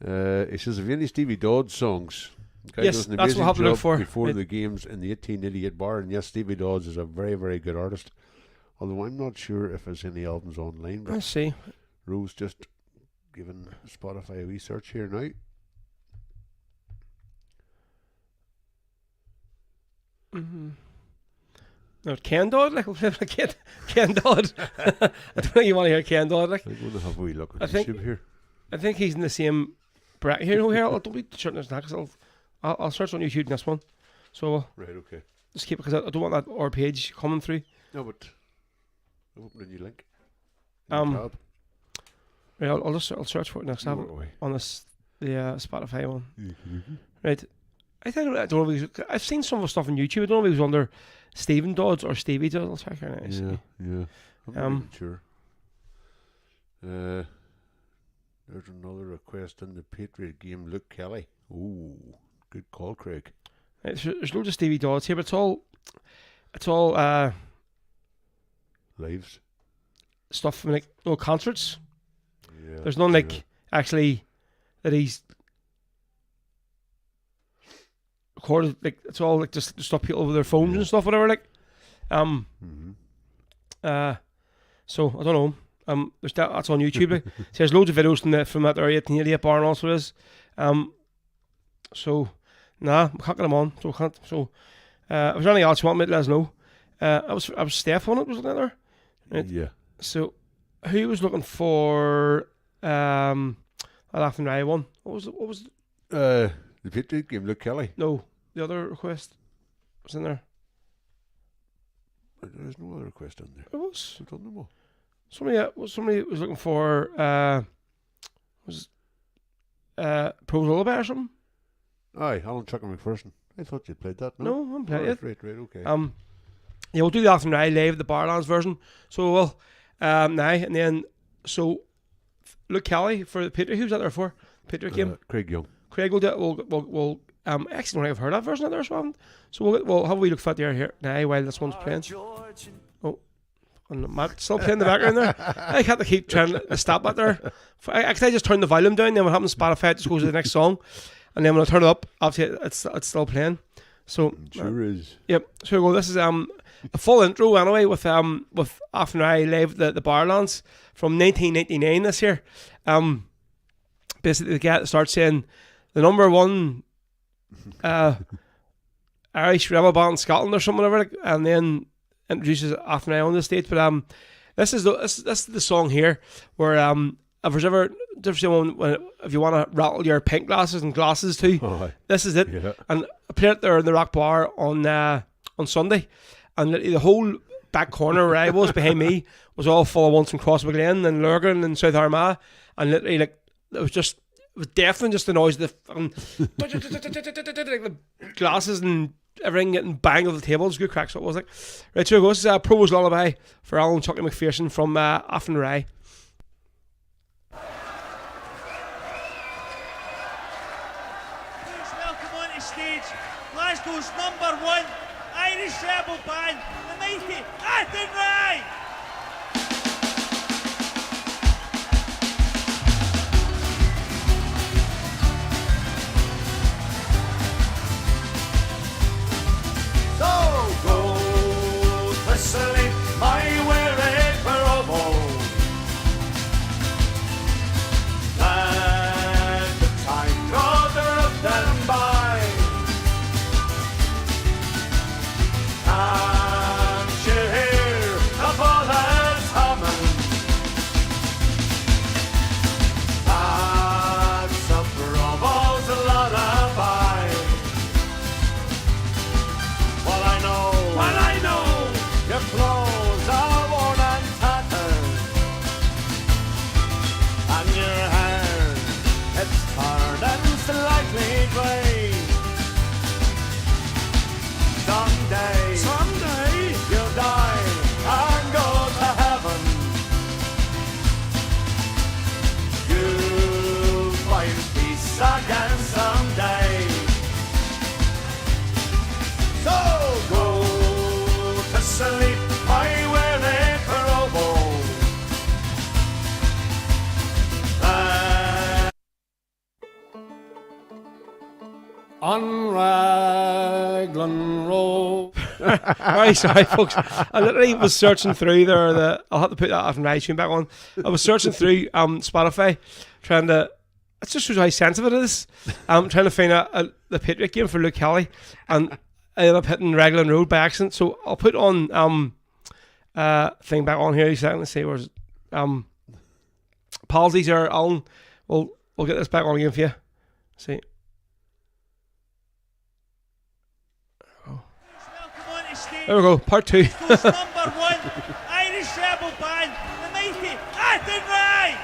He says, "Have you any Stevie Dodds songs?" The guy Yes, does an that's what I have to look job for. before the games in the 1888 bar, and yes, Stevie Dodds is a very, very good artist. Although I'm not sure if there's any albums online. But Let's see. Rose just giving Spotify a wee search here now. Mm-hmm. No, Ken Dodd, like Ken Dodd. I don't know you want to hear Ken Dodd, like. I'm going to have a wee look I at think- YouTube here. I think he's in the same bracket here. No, here, I'll don't be certain it's not, because I'll search on YouTube in this one. So Right, okay. just keep it, because I don't want that R page coming through. No, but open a new link. Right, I'll search for it next. I have it Away. on this the Spotify one. Right. I don't know if he was, I've seen some of the stuff on YouTube. I don't know if he was under Stephen Dodds or Stevie Dodds. I'll check here now. Yeah. I'm not even sure. There's another request in the Patriot game. Luke Kelly. Ooh, good call, Craig. Right, there's loads of Stevie Dodds here, but it's all Lives. stuff from like no concerts. Yeah. There's none like actually that he's recorded. Like it's all like just stuff people with their phones and stuff, whatever. Like, so I don't know. There's that's on YouTube. Like, so there's loads of videos from that area, 1888 bar and also is. So nah, we can't get them on. So we can't. So if there's anything else you want me to let us know. I was Steph on it. Was looking at there. Right? Yeah. So who was looking for a Laughing Rye one? What was it? The Patriot game. Luke Kelly. No, the other request was in there. There's no other request in there. It was. I don't know. Somebody was looking for Pro Lullaby or something. Aye, Alan Chucker McPherson. I thought you played that. No, I haven't played it. Right, okay. Yeah, we'll do the Laughing Rye live, the Barlands version. So we'll now and then. So Luke Kelly for the Patriot. Who's that there for? Patriot game. Craig Young. Craig will do it. We'll actually don't think I've heard that version of there as well. So we'll have a wee look for it here now while this one's playing. Oh, and Matt still playing in the background there. I have to keep trying to stop that there. I just turn the volume down. Then what happens? Spotify just goes to the next song, and then when I turn it up, obviously it's still playing. So Sure is. Yep. So we go. This is a full intro anyway with Laughing Rye live the Barlands from 1999 this year. Basically the guy starts saying the number one Irish rebel band in Scotland or something, whatever, and then introduces Laughing Rye on the stage. But this is the song here where if there's ever someone if you want to rattle your pint glasses and glasses too, this is it. Yeah. And I played it there in the Rock Bar on Sunday, and literally the whole back corner where I was behind me was all full of ones from Cross McGlen and Lurgan and South Armagh, and literally like it was deafening, just the noise of the glasses and everything getting banged on the table. It was good crack, so it was like. Right, so it goes. This is Provo's Lullaby for Alan Chucky McPherson from Laughing Rye. Please welcome on the stage Glasgow's #1 Irish rebel band, the mighty Laughing Rye. So go to sleep, my weary Provo. Let the time draw them by. Can't you hear the bullets humming? That's a Provo's lullaby. Well, I know, your clothes are worn and tattered, and your hair, it's turning slightly grey. Someday, you'll die and go to heaven. You'll find peace again someday. So go to sleep, my weary Provo. On Raglan Road. Right, sorry folks. I literally was searching through there. I'll have to put that off my tune back on. I was searching through Spotify, trying to. It just shows how sensitive it is. Trying to find out the Patriot game for Luke Kelly, and I ended up hitting Raglan Road by accident. So I'll put on thing back on here. A second. Let's see where's apologies there, Alan. We'll get this back on again for you. See. There we go, part 2. Glasgow's #1 Irish rebel band, the mighty Laughing Rye.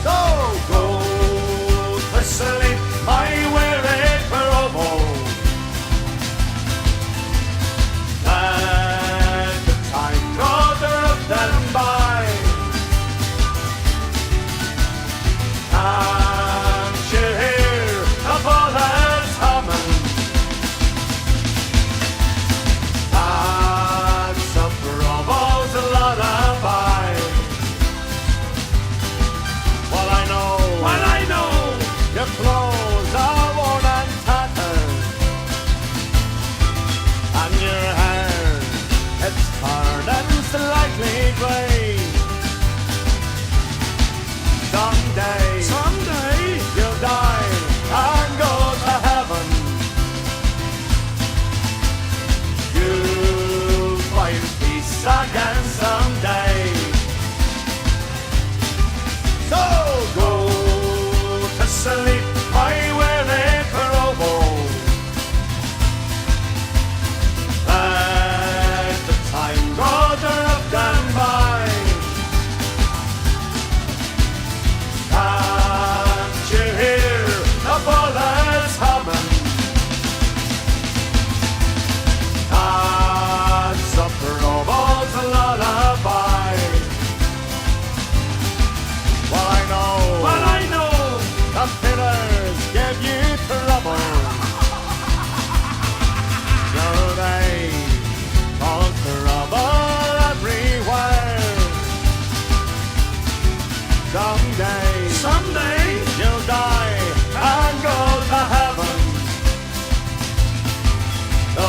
So go to sleep, my weary Provo.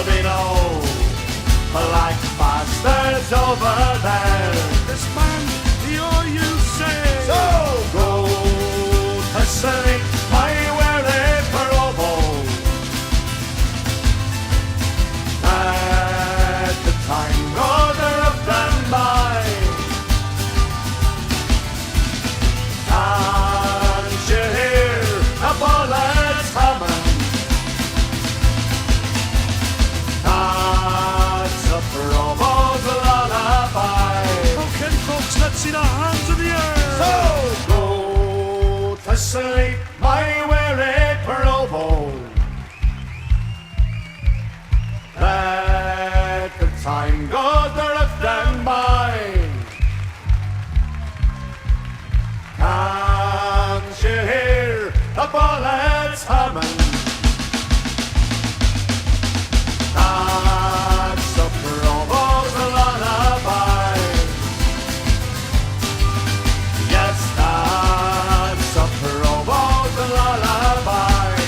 there'll be no black bastards over there. This man, the all you say. So go to sleep, my weary provo. At the time God left them by. Can't you hear the bullets humming? That's a provo's lullaby. Okay, folks, let's see the hands in the air. So go to sleep, my weary provo. Let the time go drift and by. Can't you hear the bullets humming? That's the provo's lullaby. Yes, that's the provo's lullaby.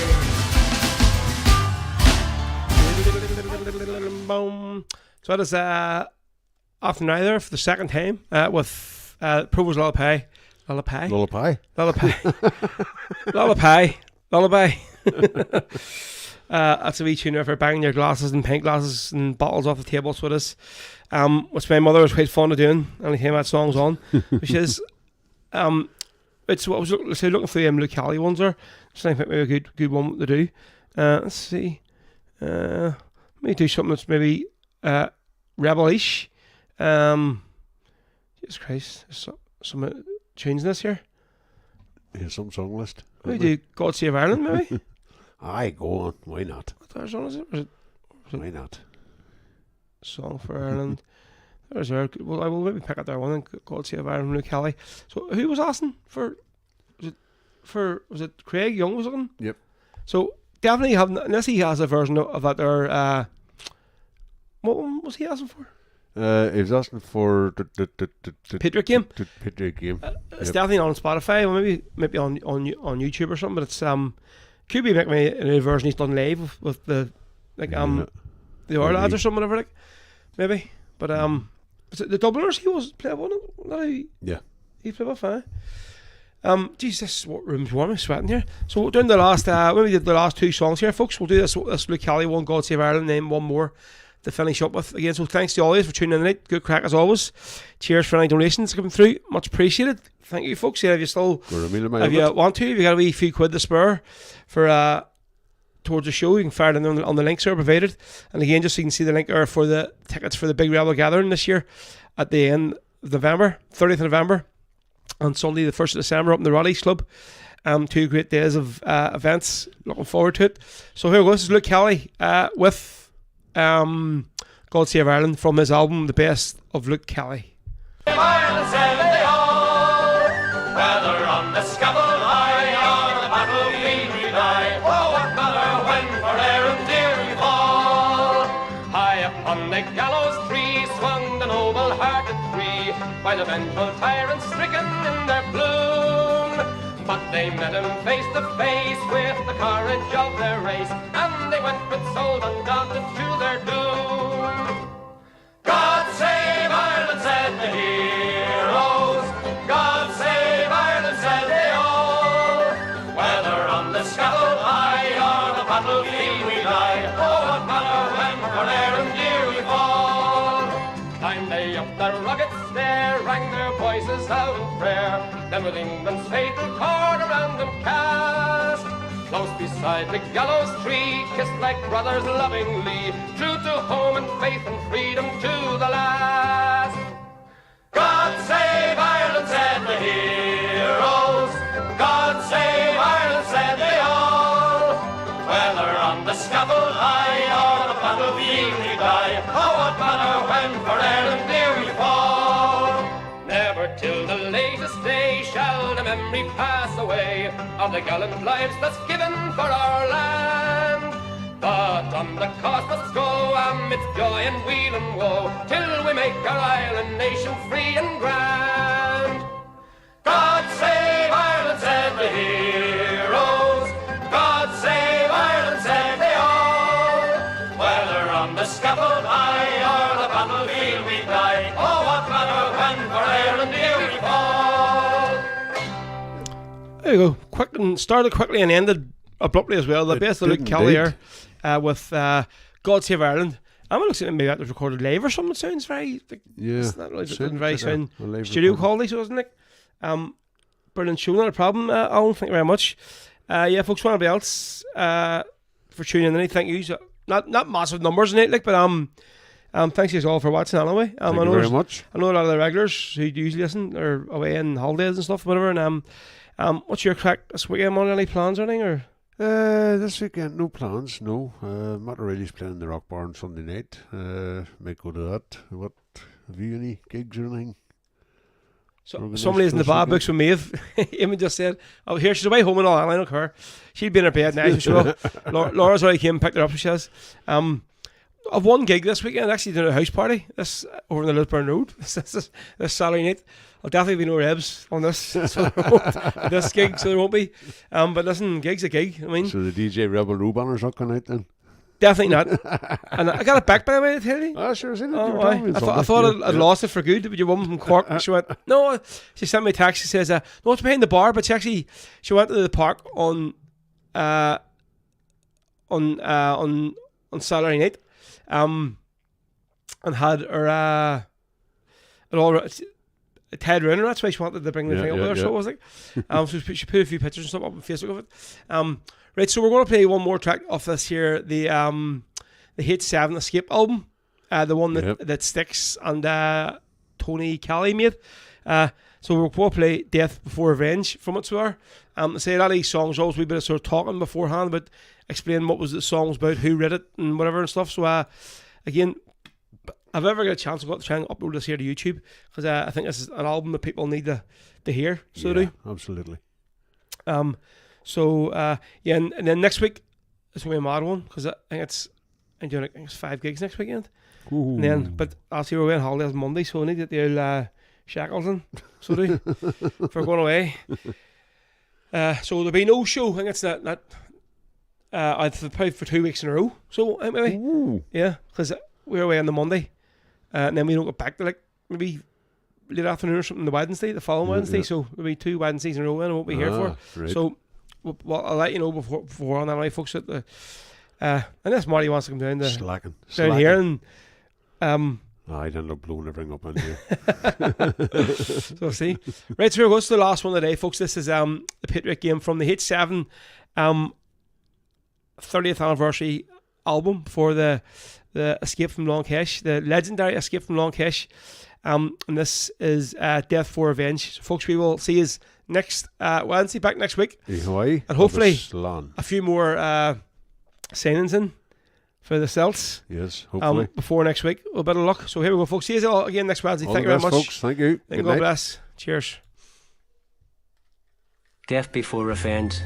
Boom. So that is after now there for the second time with Provo's Lullaby. Lullaby? Lullaby. Lullaby. Lullaby. Lullaby. That's a wee tune for banging your glasses and pint glasses and bottles off the tables with us. Which my mother was quite fond of doing anytime that song's on. Which is it's what I was looking for the Luke Kelly ones there. Just think maybe a good one to do. Let's see. Maybe do something that's maybe rebel-ish. Jesus Christ, there's some tunes in this here. Here's some song list. Maybe do God Save Ireland, maybe? Aye, go on. Why not? What there's on, is it? Was it Why not? Song for Ireland? There's there. Well, I will maybe pick up that one. God Save Ireland, Luke Kelly. So who was asking for? Was it Craig Young was looking? Yep. So definitely have, unless he has a version of that there. What one was he asking for? He was asking for Patriot Game. Patriot Game. It's definitely on Spotify, or maybe on YouTube or something. But it's could be like a new version he's done live with the the Oil Lads or something, whatever. Like maybe, but was it the Dubliners he was playing on it? Yeah. He played with fine. Jesus, what room's warm? I'm sweating here. So doing the last, maybe the last two songs here, folks. We'll do this Luke Kelly one, God Save Ireland, and then one more to finish up with again. So thanks to all of you for tuning in tonight. Good crack as always. Cheers for any donations coming through. Much appreciated. Thank you, folks. Yeah, if you still, if you want to, if you got a wee few quid to spare for towards the show, you can fire it in on the links that are provided. And again, just so you can see the link there for the tickets for the big Rebel Gathering this year at the end of November, 30th of November. On Sunday, the 1st of December, up in the Roddy's Club. 2 great days of events. Looking forward to it. So here we go. This is Luke Kelly with God Save Ireland from his album, The Best of Luke Kelly. Ireland said they all, whether on the scaffold high or the battlefield we die. Oh, what matter when for Aaron dear we fall? High upon the gallows tree swung the noble-hearted three, by the vengeful tyrants stricken in their bloom. But they met him face to face with the courage of their race, and they went with souls undaunted to their doom. God save Ireland, said the heroes. God save Ireland, said they all. Whether on the scaffold high or the battlefield we die, oh, what matter when for Aaron dear we fall? Climbed they up the rugged stair, rang their voices out in prayer, then with England's fatal cord around them cast. Close beside the gallows tree, kissed like brothers lovingly, true to home and faith and freedom to the last. God save Ireland, said the heroes. God save Ireland, said they all. Whether on the scaffold high or the battlefield we die, oh, what matter when for Ireland dear we fall? Never till the latest day shall the memory pass away of the gallant lives that's given for our land. But on the cost must go amidst joy and weal and woe, till we make our island nation free and grand. God save Ireland, said the heroes. God save Ireland, said they all. Whether on On the scaffold high or the battlefield we die. Oh, what matter when for Ireland here we fall. There you go. Quick and started quickly and ended abruptly as well. The best of Luke Kelly here with God Save Ireland. I'm looks like maybe that was recorded live or something. It sounds very it's not really very sound studio quality, so isn't it? Brilliant show, not a problem. Alan, thank you very much. Yeah, folks, anybody else for tuning in tonight, thank you. So, not massive numbers in it, like, but thanks you all for watching anyway. Thank you very much. I know a lot of the regulars who usually listen are away on holidays and stuff, whatever. And what's your crack this weekend? Any plans or anything? Or this weekend, no plans. No, Matt O'Reilly's playing the Rock Bar on Sunday night. Might go to that. What have you any gigs or anything? So somebody's in the bad books with Maeve. Eamon just said, "Oh, here she's away home and all. I don't care. She'd be in her bed now." So Laura's already came and picked her up. She says, "I've one gig this weekend. Actually, doing a house party. This over in the Lisburn Road. This Saturday night. I'll definitely be no rebs on this this gig, so there won't be. But listen, gig's a gig. I mean, so the DJ Rebel Row banner's not going out then." Definitely not. And I got it back, by the way, I tell you. Oh, sure, I've seen it. I thought I'd lost it for good. But your woman from Cork, she went, no, she sent me a text. She says, no, it's behind the bar. But she went to the park on Saturday night, and had her Ted Rooner. That's why she wanted to bring the thing up with her. So it was like, so she put a few pictures and stuff up on Facebook of it. Right, so we're going to play one more track off this here, the Hate 7 Escape album, the one that Styx and Tony Kelly made. So we're going to play Death Before Revenge from it. So I say a lot of these songs, always a wee bit of sort of talking beforehand about explaining what was the songs about, who read it and whatever and stuff. So again, if I've ever got a chance, I've got to try and upload this here to YouTube, because I think this is an album that people need to hear. So do absolutely. So and then next week it's gonna be a mad one, because I'm doing 5 gigs next weekend. Ooh. And then, but I'll see we're away on holidays Monday, so I need to get the old shackles in. So do if we're going away. So there'll be no show. I think it's not. I've played for 2 weeks in a row. So maybe because we're away on the Monday, and then we don't get back to maybe late afternoon or something the following Wednesday. So there'll be 2 Wednesdays in a row, and I won't be here for. Right. So. Well, I'll let you know before on that night, folks. At the unless Marty wants to come down slacking here and I'd end up blowing everything up in here. So see, right. So here goes to the last one today, folks. This is the Patriot Game from the H7 30th anniversary album for the Escape from Long Kesh, the legendary Escape from Long Kesh. And this is Death for Revenge. So folks, we will see you next Wednesday, back next week. And hopefully a few more signings in for the Celts. Yes, hopefully. Before next week. A bit of luck. So here we go, folks. See you all again next Wednesday. Thank you very much. Folks. Thank you. God bless. Cheers. Death Before Revenge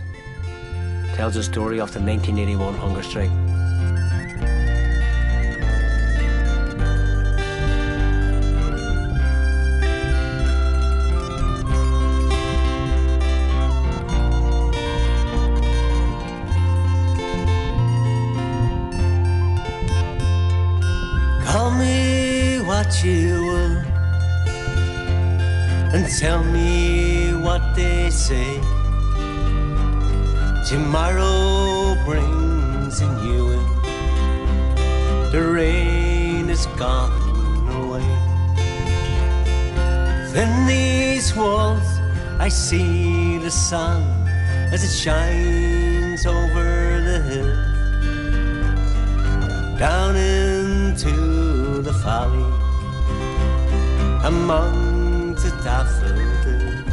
tells the story of the 1981 hunger strike. Call me what you will, and tell me what they say. Tomorrow brings a new wind, the rain is gone away. Within these walls I see the sun as it shines over the hill, down into the valley among the daffodils.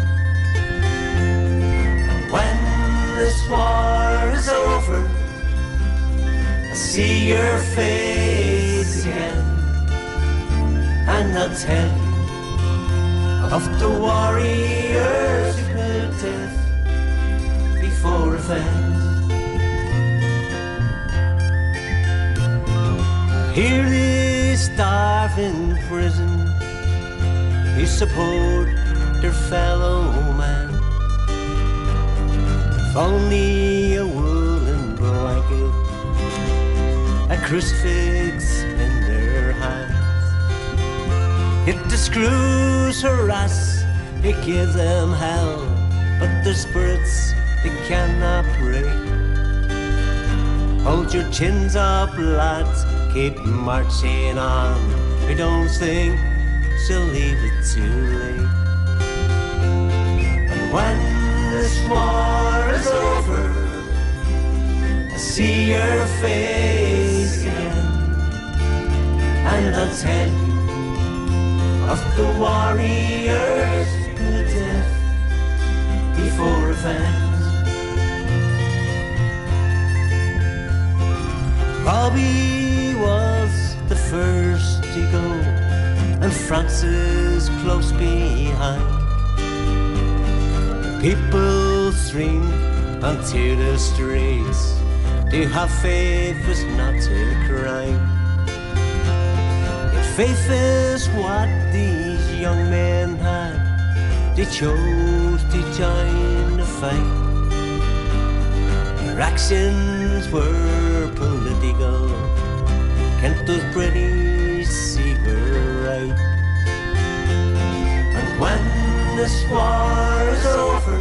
When this war is over, I'll see your face again, and I'll tell you of the warriors who put death before revenge. Hear this starving prison, who support their fellow man. If only a woolen blanket, a crucifix Hit the screws, harass, it gives them hell, but their spirits they cannot break. Hold your chins up, lads, keep marching on. I don't think she'll leave it too late. And when this war is over, I'll see your face again, and I'll tell you of the warriors who death before offense. Bobby was the first to go, and Francis close behind. People streamed onto the streets. To have faith was not a crime. Yet faith is what these young men had. They chose to join the fight. Their actions were political. Can't those British see we're right? And when this war is over,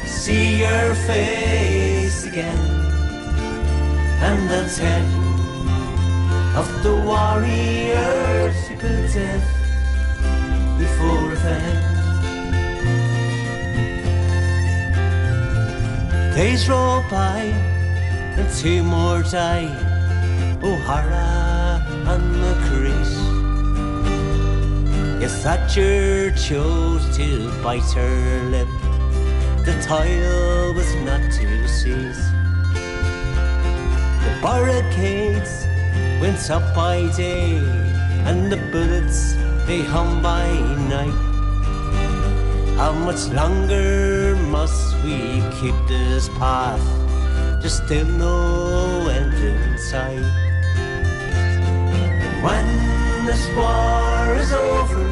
see your face again, and I'll tell you of the warriors who put death before offense. Days roll by and two more died, O'Hara and Macrease. If Thatcher chose to bite her lip, the toil was not to cease. The barricades went up by day, and the bullets they hum by night. How much longer must we keep this path? There's still no end in sight. And when this war is over,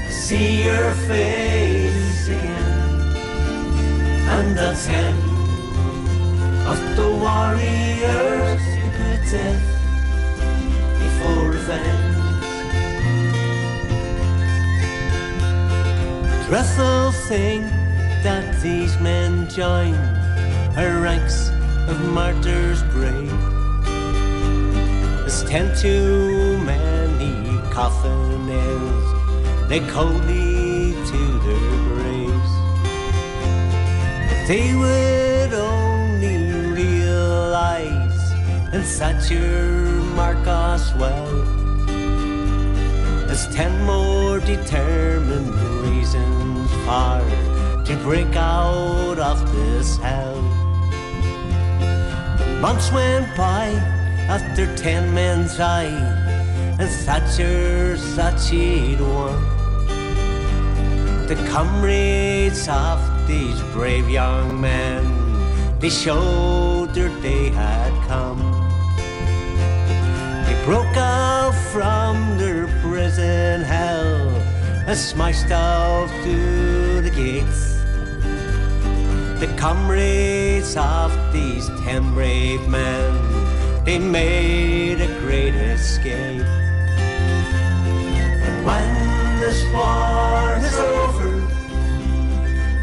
see your face again, and I'll tell you of the warriors who put death before offense. Dreadful thing that these men join our ranks of martyrs brave. There's 10 too many coffin nails they coldly to their graves. If they would only realize and Thatcher mark us well, there's 10 more determined reasons for to break out of this hell. Months went by after 10 men died, and Thatcher thought she'd won. The comrades of these brave young men, they showed their day had come. They broke out from their prison hell and smashed out through the gates. The comrades of these 10 brave men, they made a great escape. And when this war is over,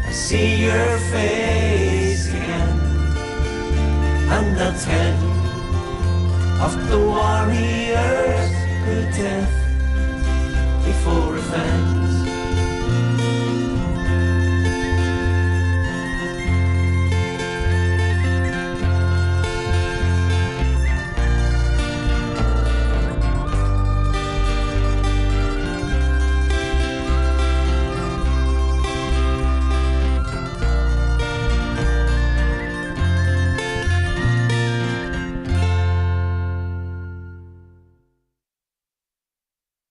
I see your face again, and I'll tell you of the warriors who death before offense.